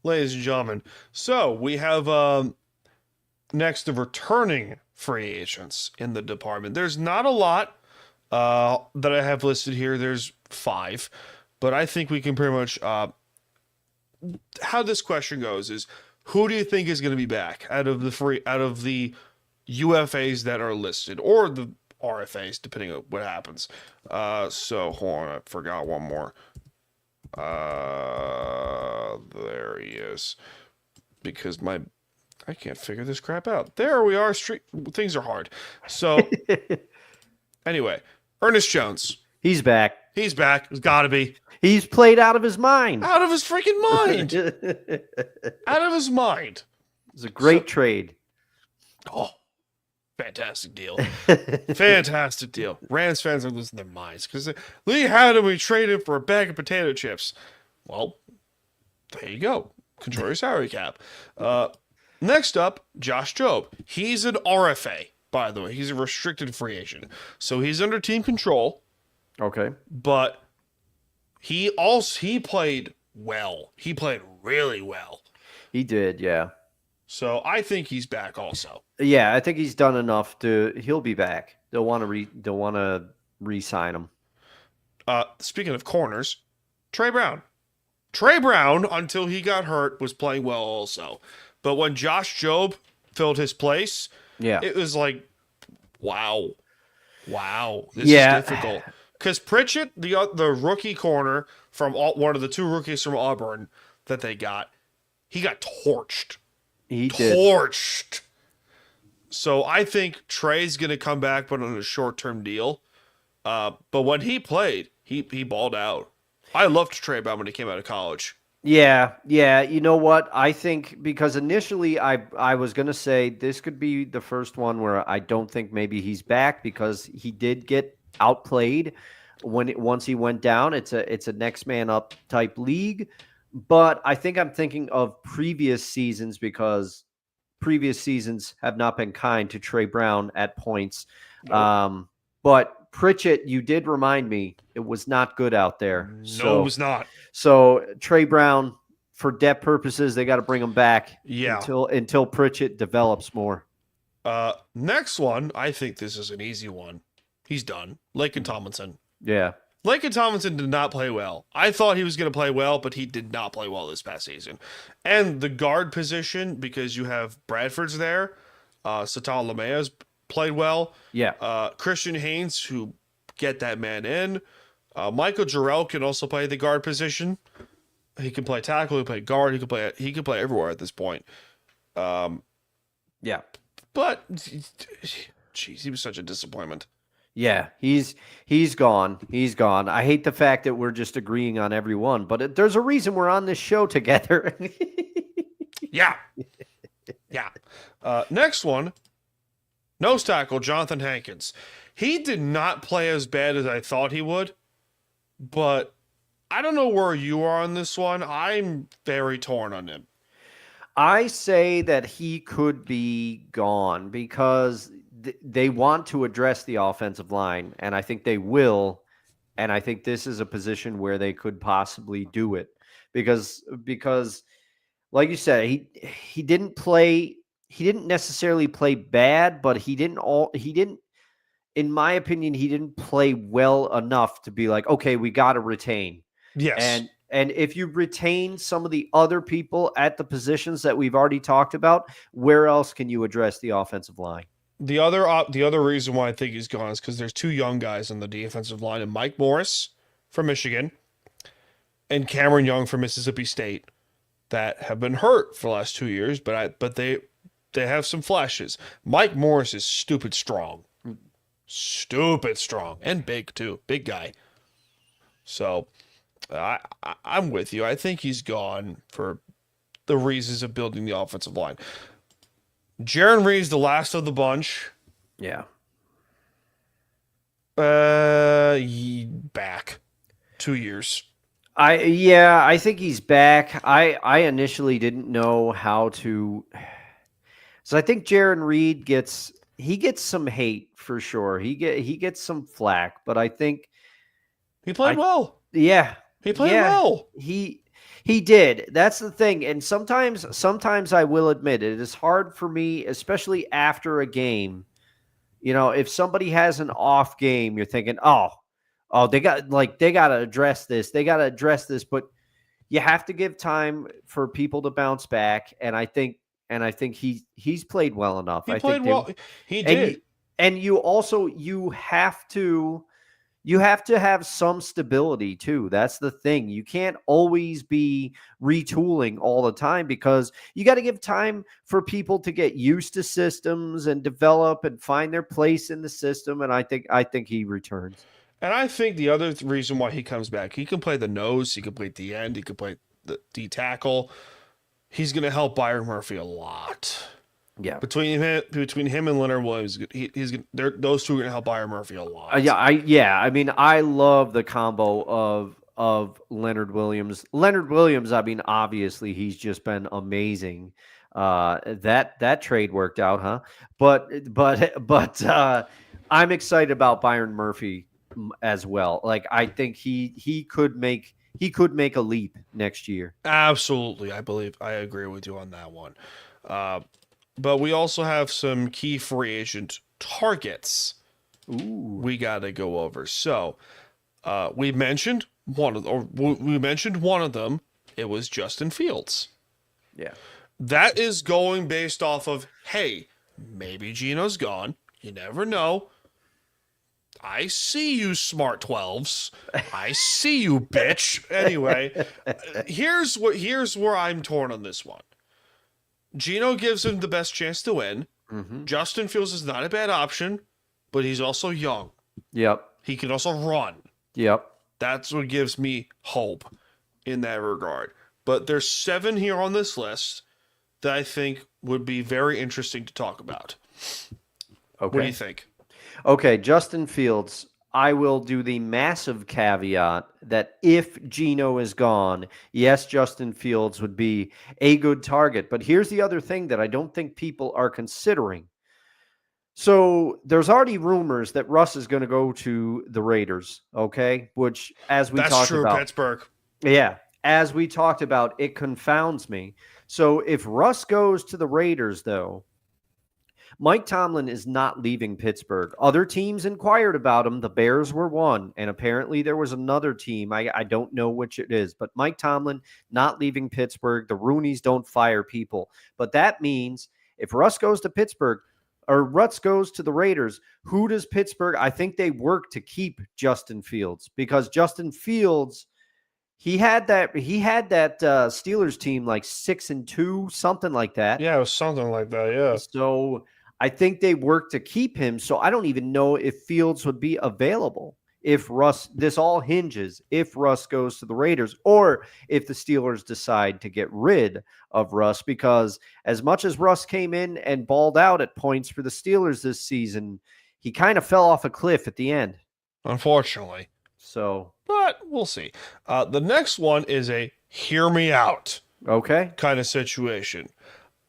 [SPEAKER 4] ladies and gentlemen. So we have next the returning free agents in the department. There's not a lot that I have listed here. There's 5. But I think we can pretty much, how this question goes is, who do you think is going to be back out of the UFAs that are listed, or the RFAs, depending on what happens. So hold on, I forgot one more. There he is, because I can't figure this crap out. There we are. Things are hard. So anyway, Ernest Jones.
[SPEAKER 5] He's back.
[SPEAKER 4] He's back. It's got to be.
[SPEAKER 5] He's played out of his mind.
[SPEAKER 4] Out of his freaking mind. Out of his mind.
[SPEAKER 5] It's a great trade.
[SPEAKER 4] Oh, fantastic deal. Fantastic deal. Rams fans are losing their minds because Lee Howden, we traded for a bag of potato chips. Well, there you go. Control your salary cap. Next up, Josh Jobe. He's an RFA, by the way. He's a restricted free agent. So he's under team control.
[SPEAKER 5] Okay.
[SPEAKER 4] But he played well. He played really well.
[SPEAKER 5] He did, yeah.
[SPEAKER 4] So I think he's back also.
[SPEAKER 5] Yeah, I think he's done enough he'll be back. They'll want to re-sign him.
[SPEAKER 4] Speaking of corners, Trey Brown. Trey Brown, until he got hurt, was playing well also. But when Josh Jobe filled his place, it was like, wow, this is difficult. Because Pritchett, the rookie corner from one of the 2 rookies from Auburn that they got, he got torched.
[SPEAKER 5] He did.
[SPEAKER 4] Torched. So I think Trey's going to come back, but on a short-term deal. But when he played, he balled out. I loved Trey Brown when he came out of college.
[SPEAKER 5] Yeah. You know what? I think because initially I was going to say this could be the first one where I don't think maybe he's back because he did get outplayed once he went down. It's a next man up type league. But I think I'm thinking of previous seasons because previous seasons have not been kind to Trey Brown at points. Nope. But Pritchett, you did remind me, it was not good out there.
[SPEAKER 4] No, it was not.
[SPEAKER 5] So Trey Brown, for depth purposes, they got to bring him back until Pritchett develops more.
[SPEAKER 4] Next one, I think this is an easy one. He's done. Laken Tomlinson.
[SPEAKER 5] Yeah.
[SPEAKER 4] Laken Tomlinson did not play well. I thought he was going to play well, but he did not play well this past season. And the guard position, because you have Bradford's there, Satan Lamaya's played well.
[SPEAKER 5] Yeah.
[SPEAKER 4] Christian Haynes, who get that man in. Michael Jarrell can also play the guard position. He can play tackle, he can play guard, he can play everywhere at this point.
[SPEAKER 5] Yeah.
[SPEAKER 4] But, jeez, he was such a disappointment.
[SPEAKER 5] Yeah, he's gone. He's gone. I hate the fact that we're just agreeing on everyone, but there's a reason we're on this show together.
[SPEAKER 4] Yeah. Yeah. Next one, nose tackle, Jonathan Hankins. He did not play as bad as I thought he would, but I don't know where you are on this one. I'm very torn on him.
[SPEAKER 5] I say that he could be gone because they want to address the offensive line, and I think they will. And I think this is a position where they could possibly do it because like you said, he didn't necessarily play bad, but he didn't, in my opinion, he didn't play well enough to be like, okay, we got to retain.
[SPEAKER 4] Yes.
[SPEAKER 5] And if you retain some of the other people at the positions that we've already talked about, where else can you address the offensive line?
[SPEAKER 4] The other reason why I think he's gone is because there's two young guys on the defensive line, and Mike Morris from Michigan and Cameron Young from Mississippi State that have been hurt for the last 2 years, but they have some flashes. Mike Morris is stupid strong, and big too, big guy. So I'm with you. I think he's gone for the reasons of building the offensive line. Jaron Reed's the last of the bunch.
[SPEAKER 5] Yeah.
[SPEAKER 4] Back 2 years.
[SPEAKER 5] I think he's back. I initially didn't know how to. So I think Jaron Reed gets some hate for sure. He gets some flack, but I think
[SPEAKER 4] he played well.
[SPEAKER 5] Yeah.
[SPEAKER 4] He played well.
[SPEAKER 5] He did. That's the thing. And sometimes I will admit it is hard for me, especially after a game. You know, if somebody has an off game, you're thinking, oh, they got to address this. They got to address this, but you have to give time for people to bounce back. And I think he's played well enough.
[SPEAKER 4] He played well. He did.
[SPEAKER 5] And you have to have some stability too. That's the thing. You can't always be retooling all the time because you got to give time for people to get used to systems and develop and find their place in the system. And I think he returns.
[SPEAKER 4] And I think the other reason why he comes back, he can play the nose, he can play the end, he can play the D tackle. He's going to help Byron Murphy a lot.
[SPEAKER 5] Yeah,
[SPEAKER 4] between him and Leonard Williams, those two are going to help Byron Murphy a lot.
[SPEAKER 5] I mean, I love the combo of Leonard Williams. Leonard Williams, I mean, obviously he's just been amazing. That trade worked out, huh? But I'm excited about Byron Murphy as well. Like I think he could make a leap next year.
[SPEAKER 4] Absolutely, I agree with you on that one. But we also have some key free agent targets. We got to go over. So we mentioned one of them. It was Justin Fields.
[SPEAKER 5] Yeah,
[SPEAKER 4] that is going based off of, hey, maybe Gino's gone. You never know. I see you, smart 12s. I see you, bitch. Anyway, here's where I'm torn on this one. Gino gives him the best chance to win.
[SPEAKER 5] Mm-hmm.
[SPEAKER 4] Justin Fields is not a bad option, but he's also young.
[SPEAKER 5] Yep.
[SPEAKER 4] He can also run.
[SPEAKER 5] Yep.
[SPEAKER 4] That's what gives me hope in that regard. But there's 7 here on this list that I think would be very interesting to talk about.
[SPEAKER 5] Okay.
[SPEAKER 4] What do you think?
[SPEAKER 5] Okay, Justin Fields. I will do the massive caveat that if Gino is gone, yes, Justin Fields would be a good target. But here's the other thing that I don't think people are considering. So there's already rumors that Russ is going to go to the Raiders, okay? Which, as we talked about.
[SPEAKER 4] That's true, Pittsburgh.
[SPEAKER 5] Yeah, as we talked about, it confounds me. So if Russ goes to the Raiders, though, Mike Tomlin is not leaving Pittsburgh. Other teams inquired about him. The Bears were one, and apparently there was another team. I don't know which it is, but Mike Tomlin not leaving Pittsburgh. The Rooneys don't fire people. But that means if Russ goes to Pittsburgh or Russ goes to the Raiders, who does Pittsburgh? I think they work to keep Justin Fields because Justin Fields, He had that Steelers team like 6-2, something like that.
[SPEAKER 4] Yeah, it was something like that. Yeah.
[SPEAKER 5] So I think they worked to keep him. So I don't even know if Fields would be available if Russ. This all hinges if Russ goes to the Raiders or if the Steelers decide to get rid of Russ. Because as much as Russ came in and balled out at points for the Steelers this season, he kind of fell off a cliff at the end.
[SPEAKER 4] Unfortunately.
[SPEAKER 5] So,
[SPEAKER 4] but we'll see. The next one is a hear me out kind of situation.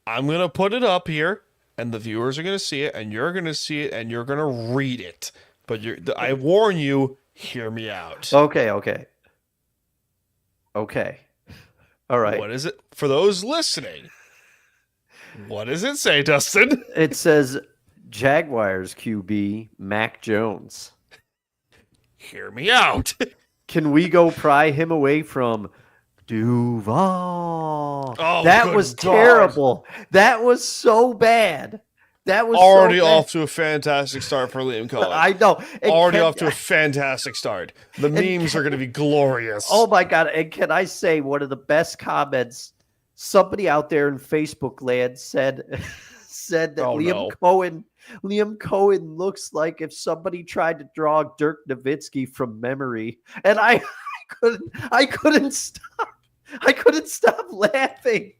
[SPEAKER 4] I'm going to put it up here, and the viewers are going to see it, and you're going to see it, and you're going to read it. But I warn you, hear me out.
[SPEAKER 5] Okay. All right.
[SPEAKER 4] What is it? For those listening, what does it say, Dustin?
[SPEAKER 5] It says Jaguars QB Mac Jones.
[SPEAKER 4] Hear me out.
[SPEAKER 5] Can we go pry him away from Duval?
[SPEAKER 4] Oh,
[SPEAKER 5] that was terrible. That was so bad. That was
[SPEAKER 4] already
[SPEAKER 5] so
[SPEAKER 4] off to a fantastic start for Liam Cohen.
[SPEAKER 5] I know.
[SPEAKER 4] Already off to a fantastic start. The memes are going to be glorious.
[SPEAKER 5] Oh my God. And can I say one of the best comments? Somebody out there in Facebook land said that Liam Cohen looks like if somebody tried to draw Dirk Nowitzki from memory. And I couldn't stop. I couldn't stop laughing.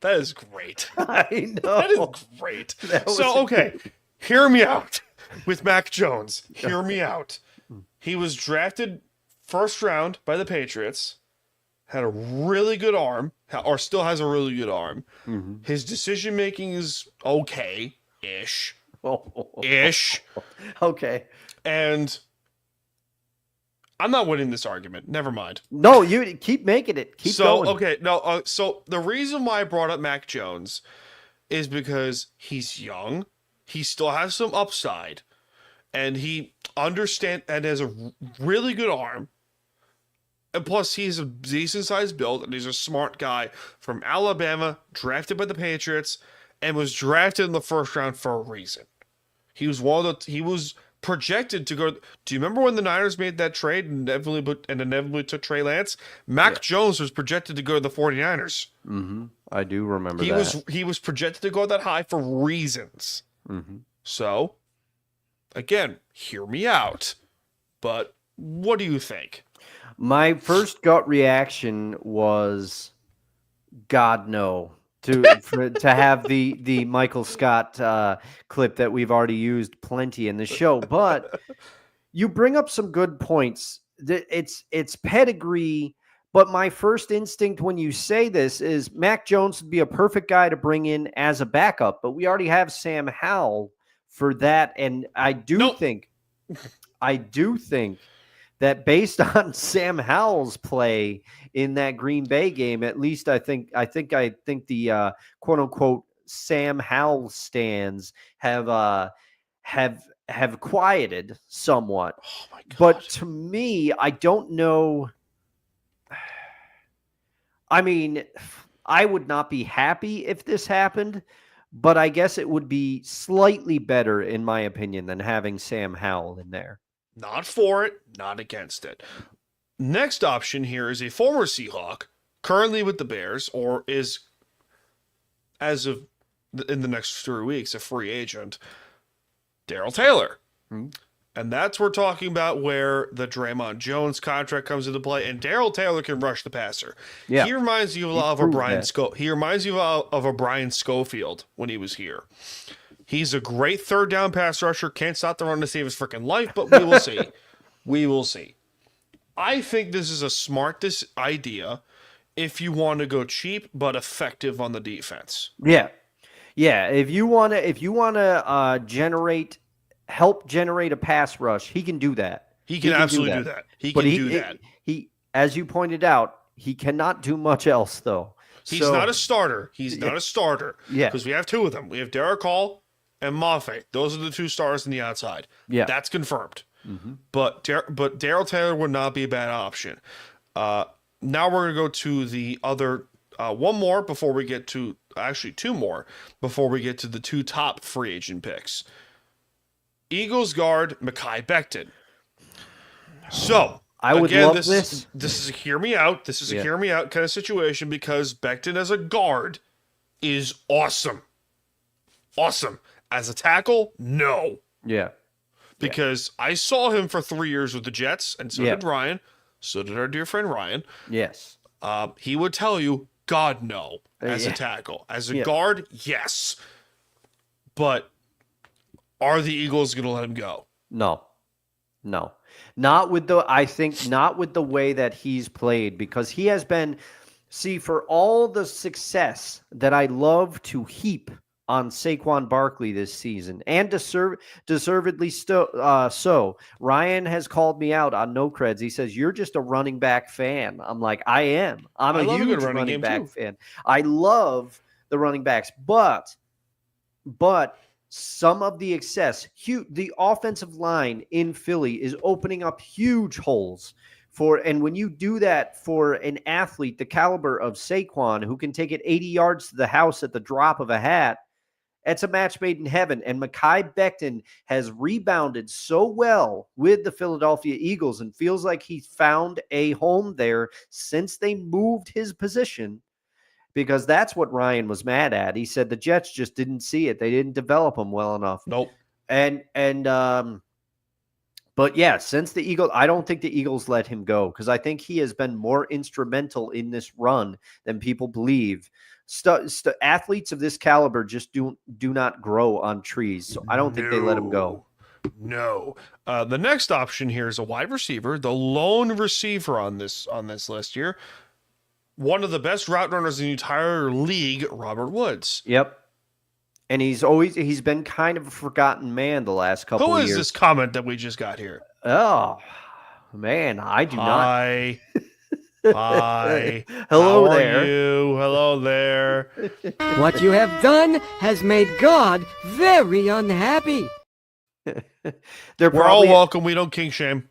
[SPEAKER 4] That is great.
[SPEAKER 5] I know.
[SPEAKER 4] That is great. Okay, hear me out with Mac Jones. Hear me out. He was drafted first round by the Patriots, had a really good arm, or still has a really good arm.
[SPEAKER 5] Mm-hmm.
[SPEAKER 4] His decision making is okay-ish. Ish.
[SPEAKER 5] Okay.
[SPEAKER 4] And I'm not winning this argument. Never mind.
[SPEAKER 5] No, you keep making it. Keep going.
[SPEAKER 4] Okay, no. So the reason why I brought up Mac Jones is because he's young. He still has some upside, and he understands and has a really good arm. And plus, he's a decent sized build, and he's a smart guy from Alabama, drafted by the Patriots, and was drafted in the first round for a reason. He was projected to go. Do you remember when the Niners made that trade and inevitably took Trey Lance? Mac Jones was projected to go to the 49ers.
[SPEAKER 5] Mm-hmm. I do remember that.
[SPEAKER 4] He was projected to go that high for reasons.
[SPEAKER 5] Mm-hmm.
[SPEAKER 4] So, again, hear me out. But what do you think?
[SPEAKER 5] My first gut reaction was, God, no. To have the Michael Scott clip that we've already used plenty in the show. But you bring up some good points. It's pedigree, but my first instinct when you say this is Mac Jones would be a perfect guy to bring in as a backup, but we already have Sam Howell for that. And I do think that based on Sam Howell's play in that Green Bay game, at least I think the quote unquote Sam Howell stands have quieted somewhat.
[SPEAKER 4] Oh my God.
[SPEAKER 5] But to me, I don't know. I mean, I would not be happy if this happened, but I guess it would be slightly better, in my opinion, than having Sam Howell in there.
[SPEAKER 4] Not for it, not against it. Next option here is a former Seahawk, currently with the Bears, or is, as of in the next 3 weeks, a free agent, Darrell Taylor.
[SPEAKER 5] Mm-hmm.
[SPEAKER 4] And that's we're talking about where the Draymond Jones contract comes into play, and Darrell Taylor can rush the passer.
[SPEAKER 5] Yeah.
[SPEAKER 4] He reminds you of a Brian of a Brian Schofield when he was here. He's a great third down pass rusher. Can't stop the run to save his freaking life, but we will see. We will see. I think this is a smart idea if you want to go cheap but effective on the defense.
[SPEAKER 5] Yeah. Yeah. If you want to help generate a pass rush, he can do that.
[SPEAKER 4] He can absolutely do that. He can do that.
[SPEAKER 5] He, as you pointed out, he cannot do much else though.
[SPEAKER 4] He's not a starter. He's not a starter.
[SPEAKER 5] Yeah.
[SPEAKER 4] Because we have two of them. We have Derek Hall and Mafe. Those are the two stars on the outside.
[SPEAKER 5] Yeah.
[SPEAKER 4] That's confirmed.
[SPEAKER 5] Mm-hmm.
[SPEAKER 4] But Darrell Taylor would not be a bad option. Now we're going to go to the other one more before we get to – actually two more before we get to the two top free agent picks. Eagles guard Mekhi Becton. So
[SPEAKER 5] I would
[SPEAKER 4] again,
[SPEAKER 5] love
[SPEAKER 4] this is a hear me out. This is a hear me out kind of situation because Becton as a guard is awesome. Awesome. As a tackle, no.
[SPEAKER 5] Yeah.
[SPEAKER 4] Because I saw him for 3 years with the Jets, and so did Ryan. So did our dear friend Ryan.
[SPEAKER 5] Yes.
[SPEAKER 4] He would tell you, God, no, as a tackle. As a guard, yes. But are the Eagles going to let him go?
[SPEAKER 5] No. Not with the way that he's played, because he has been, for all the success that I love to heap on Saquon Barkley this season, and deservedly so. Ryan has called me out on No Creds. He says, you're just a running back fan. I'm like, I am. I'm a huge running back fan. I love the running backs, but some of the excess, the offensive line in Philly is opening up huge holes and when you do that for an athlete the caliber of Saquon, who can take it 80 yards to the house at the drop of a hat, it's a match made in heaven. And Mekhi Becton has rebounded so well with the Philadelphia Eagles and feels like he's found a home there since they moved his position, because that's what Ryan was mad at. He said the Jets just didn't see it. They didn't develop him well enough.
[SPEAKER 4] Nope.
[SPEAKER 5] But yeah, since the Eagles, I don't think the Eagles let him go, because I think he has been more instrumental in this run than people believe. Athletes of this caliber just do not grow on trees, so I don't think they let him go.
[SPEAKER 4] No. The next option here is a wide receiver, the lone receiver on this list here. One of the best route runners in the entire league, Robert Woods.
[SPEAKER 5] Yep. And he's been kind of a forgotten man the last couple of years.
[SPEAKER 4] Who is this comment that we just got here?
[SPEAKER 5] Oh, man, I do
[SPEAKER 4] not. Hi.
[SPEAKER 5] Hello
[SPEAKER 4] How
[SPEAKER 5] there.
[SPEAKER 4] Are you? Hello there.
[SPEAKER 6] What you have done has made God very unhappy.
[SPEAKER 4] We're all welcome. We don't kink shame.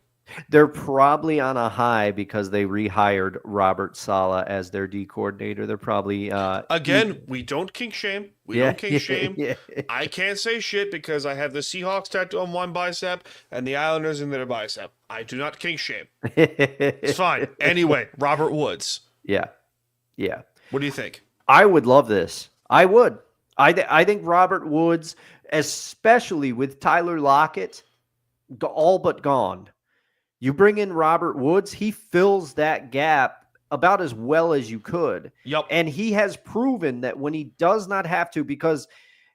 [SPEAKER 5] They're probably on a high because they rehired Robert Saleh as their D coordinator. They're probably
[SPEAKER 4] again. We don't kink shame. We don't kink shame.
[SPEAKER 5] Yeah.
[SPEAKER 4] I can't say shit because I have the Seahawks tattoo on one bicep and the Islanders in their bicep. I do not kink shame. It's fine. Anyway, Robert Woods.
[SPEAKER 5] Yeah.
[SPEAKER 4] What do you think?
[SPEAKER 5] I would love this. I would. I think Robert Woods, especially with Tyler Lockett all but gone. You bring in Robert Woods, he fills that gap about as well as you could.
[SPEAKER 4] Yep.
[SPEAKER 5] And he has proven that when he does not have to, because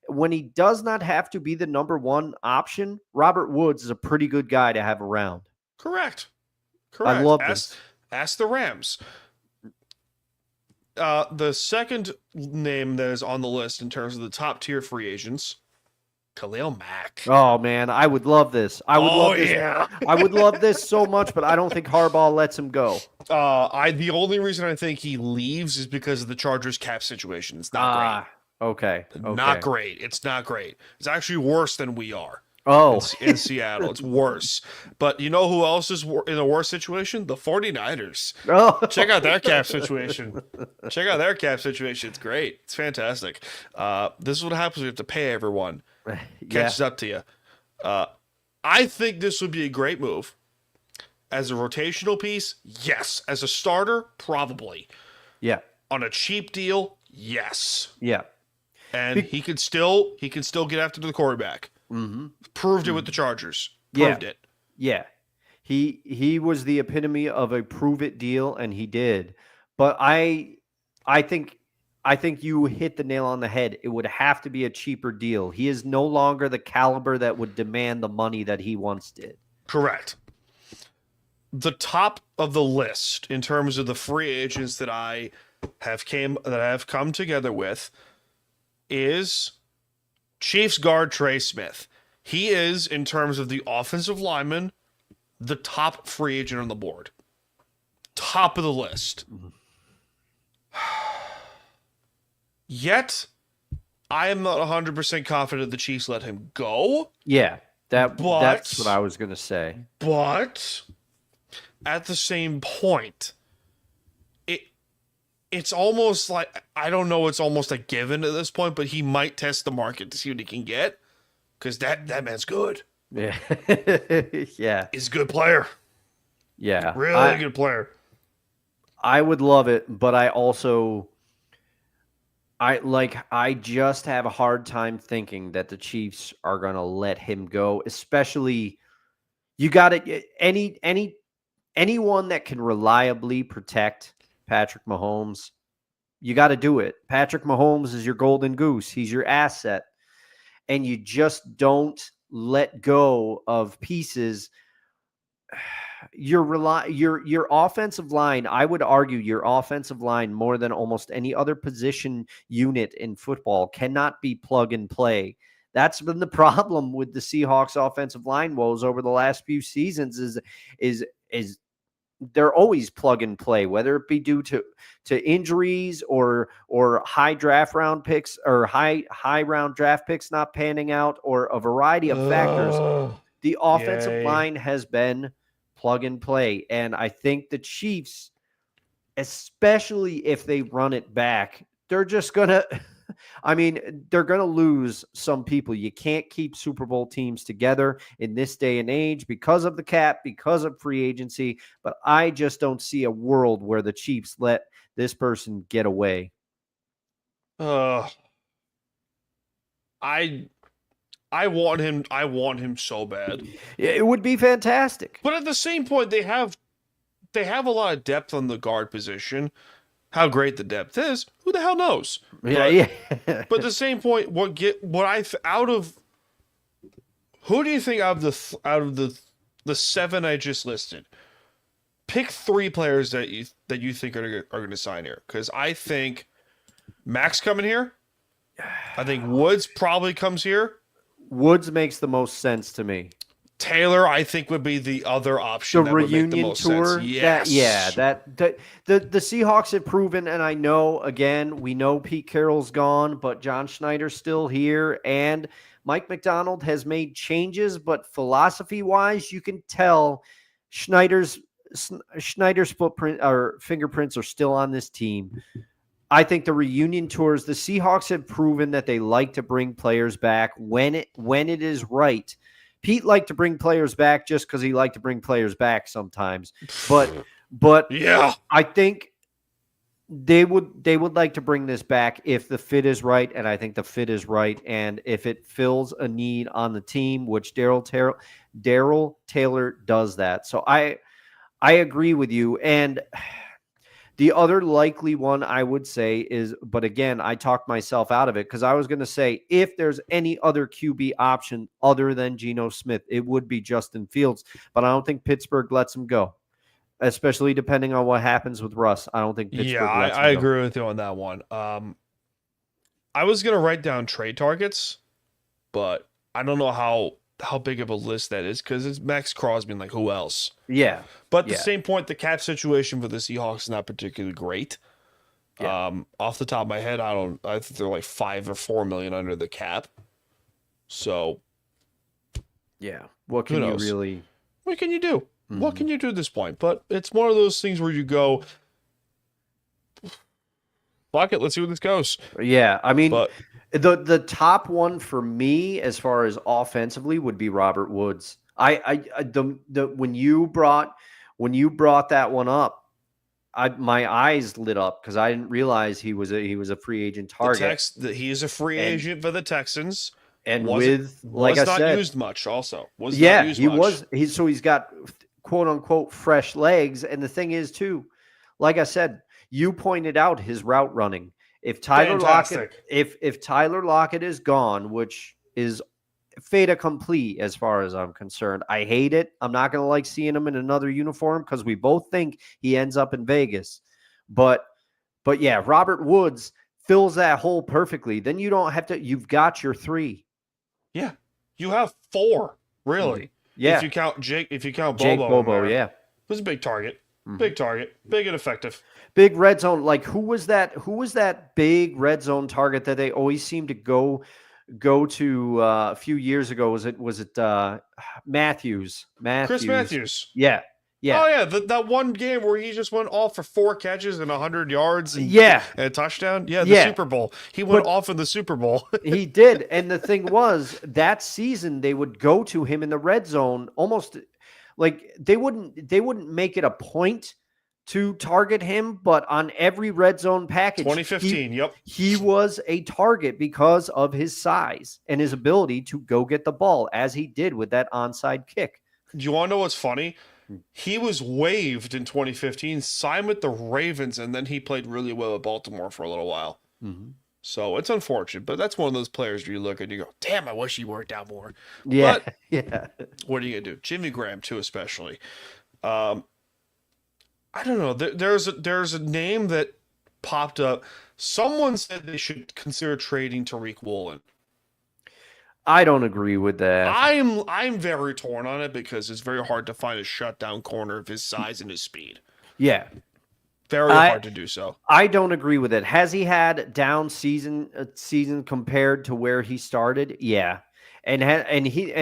[SPEAKER 5] when he does not have to be the number one option, Robert Woods is a pretty good guy to have around.
[SPEAKER 4] Correct.
[SPEAKER 5] I love this.
[SPEAKER 4] Ask the Rams. The second name that is on the list in terms of the top tier free agents, Khalil Mack.
[SPEAKER 5] Oh man, I would love this. I would love this.
[SPEAKER 4] Yeah.
[SPEAKER 5] I would love this so much, but I don't think Harbaugh lets him go.
[SPEAKER 4] The only reason I think he leaves is because of the Chargers cap situation. It's not great.
[SPEAKER 5] Okay.
[SPEAKER 4] Not great. It's not great. It's actually worse than we are.
[SPEAKER 5] Oh,
[SPEAKER 4] in Seattle. It's worse. But you know who else is in a worse situation? The 49ers.
[SPEAKER 5] Oh.
[SPEAKER 4] Check out their cap situation. It's great. It's fantastic. This is what happens when you have to pay everyone. Catches up to you. I think this would be a great move. As a rotational piece, yes. As a starter, probably.
[SPEAKER 5] Yeah.
[SPEAKER 4] On a cheap deal, yes.
[SPEAKER 5] Yeah.
[SPEAKER 4] And he can still get after the quarterback.
[SPEAKER 5] Mm-hmm.
[SPEAKER 4] Proved it with the Chargers. Proved it.
[SPEAKER 5] Yeah. He was the epitome of a prove it deal, and he did. But I think you hit the nail on the head. It would have to be a cheaper deal. He is no longer the caliber that would demand the money that he once did.
[SPEAKER 4] Correct. The top of the list in terms of the free agents that I have come together with is Chiefs guard Trey Smith. He is, in terms of the offensive lineman, the top free agent on the board. Top of the list. Yet, I am not 100% confident the Chiefs let him go.
[SPEAKER 5] Yeah, that's what I was going to say.
[SPEAKER 4] But at the same point, it's almost like, I don't know, it's almost a given at this point, but he might test the market to see what he can get, because that man's good.
[SPEAKER 5] Yeah. Yeah.
[SPEAKER 4] He's a good player.
[SPEAKER 5] Yeah.
[SPEAKER 4] Really good player.
[SPEAKER 5] I would love it, but I just have a hard time thinking that the Chiefs are going to let him go, especially you got to anyone that can reliably protect Patrick Mahomes. You got to do it. Patrick Mahomes is your golden goose. He's your asset. And you just don't let go of pieces. Your offensive line, I would argue your offensive line more than almost any other position unit in football cannot be plug and play. That's been the problem with the Seahawks offensive line woes over the last few seasons is they're always plug and play, whether it be due to injuries or high draft round picks or high round draft picks not panning out or a variety of factors. The offensive line has been plug and play. And I think the Chiefs, especially if they run it back, they're just going to, they're going to lose some people. You can't keep Super Bowl teams together in this day and age because of the cap, because of free agency. But I just don't see a world where the Chiefs let this person get away.
[SPEAKER 4] I want him so bad.
[SPEAKER 5] It would be fantastic.
[SPEAKER 4] But at the same point, they have a lot of depth on the guard position. How great the depth is, who the hell knows?
[SPEAKER 5] Yeah.
[SPEAKER 4] But at the same point, who do you think out of the 7 I just listed? Pick 3 players that you think are going to sign here, because I think Max coming here. I think Woods probably comes here.
[SPEAKER 5] Woods makes the most sense to me.
[SPEAKER 4] Taylor, I think, would be the other option.
[SPEAKER 5] The
[SPEAKER 4] that
[SPEAKER 5] reunion
[SPEAKER 4] would make the most
[SPEAKER 5] tour.
[SPEAKER 4] Sense. Yes.
[SPEAKER 5] The Seahawks have proven, and I know, again, we know Pete Carroll's gone, but John Schneider's still here, and Mike McDonald has made changes, but philosophy-wise, you can tell Schneider's footprint or fingerprints are still on this team. I think the reunion tours, the Seahawks have proven that they like to bring players back when it is right. Pete liked to bring players back just because he liked to bring players back sometimes. But
[SPEAKER 4] yeah,
[SPEAKER 5] I think they would like to bring this back if the fit is right, and I think the fit is right, and if it fills a need on the team, which Darryl Taylor does that. So I agree with you. And the other likely one I would say is, but again, I talked myself out of it because I was going to say if there's any other QB option other than Geno Smith, it would be Justin Fields. But I don't think Pittsburgh lets him go, especially depending on what happens with Russ. I don't think Pittsburgh lets him go.
[SPEAKER 4] I agree with you on that one. I was going to write down trade targets, but I don't know how big of a list that is because it's Max Crosby and who else?
[SPEAKER 5] Yeah.
[SPEAKER 4] But at the same point, the cap situation for the Seahawks is not particularly great. Yeah. Off the top of my head, I think they're like $5 or $4 million under the cap. So,
[SPEAKER 5] yeah. What can you really?
[SPEAKER 4] What can you do? Mm-hmm. What can you do at this point? But it's one of those things where you go, fuck it, let's see where this goes.
[SPEAKER 5] Yeah, the top one for me as far as offensively would be Robert Woods. When you brought that one up, my eyes lit up because I didn't realize he was a free agent target.
[SPEAKER 4] He is a free agent for the Texans,
[SPEAKER 5] and
[SPEAKER 4] was not used much. Also,
[SPEAKER 5] he's got quote unquote fresh legs. And the thing is too, like I said, you pointed out his route running. If Tyler Lockett is gone, which is fait accompli as far as I'm concerned, I hate it. I'm not going to like seeing him in another uniform because we both think he ends up in Vegas. But yeah, Robert Woods fills that hole perfectly. Then you don't have to. You've got your 3.
[SPEAKER 4] Yeah, you have 4 really.
[SPEAKER 5] Yeah,
[SPEAKER 4] if you count
[SPEAKER 5] Bobo, yeah,
[SPEAKER 4] it was a big target. Big target, big and effective.
[SPEAKER 5] Big red zone. Like who was that big red zone target that they always seem to go to a few years ago? Was it Matthews?
[SPEAKER 4] Chris Matthews.
[SPEAKER 5] Yeah. Yeah.
[SPEAKER 4] Oh yeah, that one game where he just went off for 4 catches and 100 yards. And,
[SPEAKER 5] Yeah.
[SPEAKER 4] and a touchdown. Yeah, the Super Bowl. He went off in the Super Bowl.
[SPEAKER 5] He did, and the thing was that season they would go to him in the red zone almost like they wouldn't make it a point to target him, but on every red zone package,
[SPEAKER 4] 2015.
[SPEAKER 5] he was a target because of his size and his ability to go get the ball, as he did with that onside kick.
[SPEAKER 4] Do you want to know what's funny? He was waived in 2015, signed with the Ravens, and then he played really well at Baltimore for a little while.
[SPEAKER 5] Mm-hmm.
[SPEAKER 4] So it's unfortunate, but that's one of those players where you look and you go, damn, I wish he worked out more.
[SPEAKER 5] Yeah,
[SPEAKER 4] but
[SPEAKER 5] yeah.
[SPEAKER 4] What are you going to do? Jimmy Graham, too, especially. I don't know. There's a name that popped up. Someone said they should consider trading Tariq Woolen.
[SPEAKER 5] I don't agree with that.
[SPEAKER 4] I'm very torn on it because it's very hard to find a shutdown corner of his size and his speed.
[SPEAKER 5] Yeah.
[SPEAKER 4] Very hard to do so.
[SPEAKER 5] I don't agree with it. Has he had down season compared to where he started? Yeah. And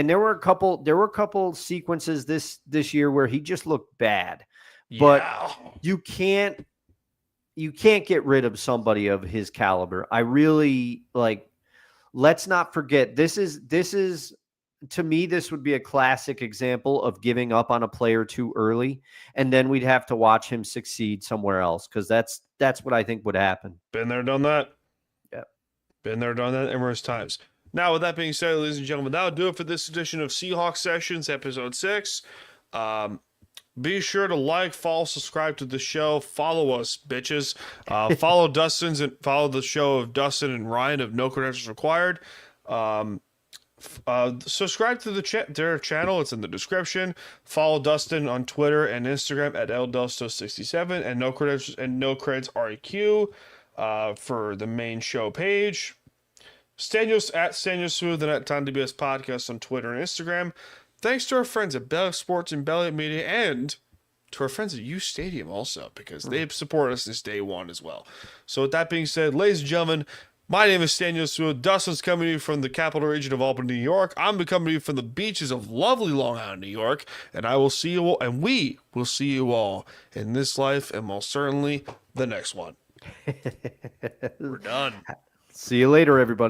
[SPEAKER 5] there were a couple sequences this year where he just looked bad. But you can't get rid of somebody of his caliber. I really let's not forget this is to me, this would be a classic example of giving up on a player too early, and then we'd have to watch him succeed somewhere else, because that's what I think would happen.
[SPEAKER 4] Been there, done that.
[SPEAKER 5] Yeah.
[SPEAKER 4] Been there, done that numerous times. Now, with that being said, ladies and gentlemen, that'll do it for this edition of Seahawks Sessions, Episode 6. Be sure to like, follow, subscribe to the show. Follow us, bitches. Follow follow the show of Dustin and Ryan of No Credentials Required. Subscribe to their channel. It's in the description. Follow Dustin on Twitter and Instagram at LDusto67 and No Credentials and No Creds REQ for the main show page. Staniel Smooth and at Time to BS Podcast on Twitter and Instagram. Thanks to our friends at Belly Up Sports and Belly Up Media, and to our friends at U Stadium also, because they've supported us since day one as well. So with that being said, ladies and gentlemen, my name is Staniel Smooth. Dustin's coming to you from the capital region of Albany, New York. I'm coming to you from the beaches of lovely Long Island, New York. And I will see you all, and we will see you all in this life and most certainly the next one. We're done.
[SPEAKER 5] See you later, everybody.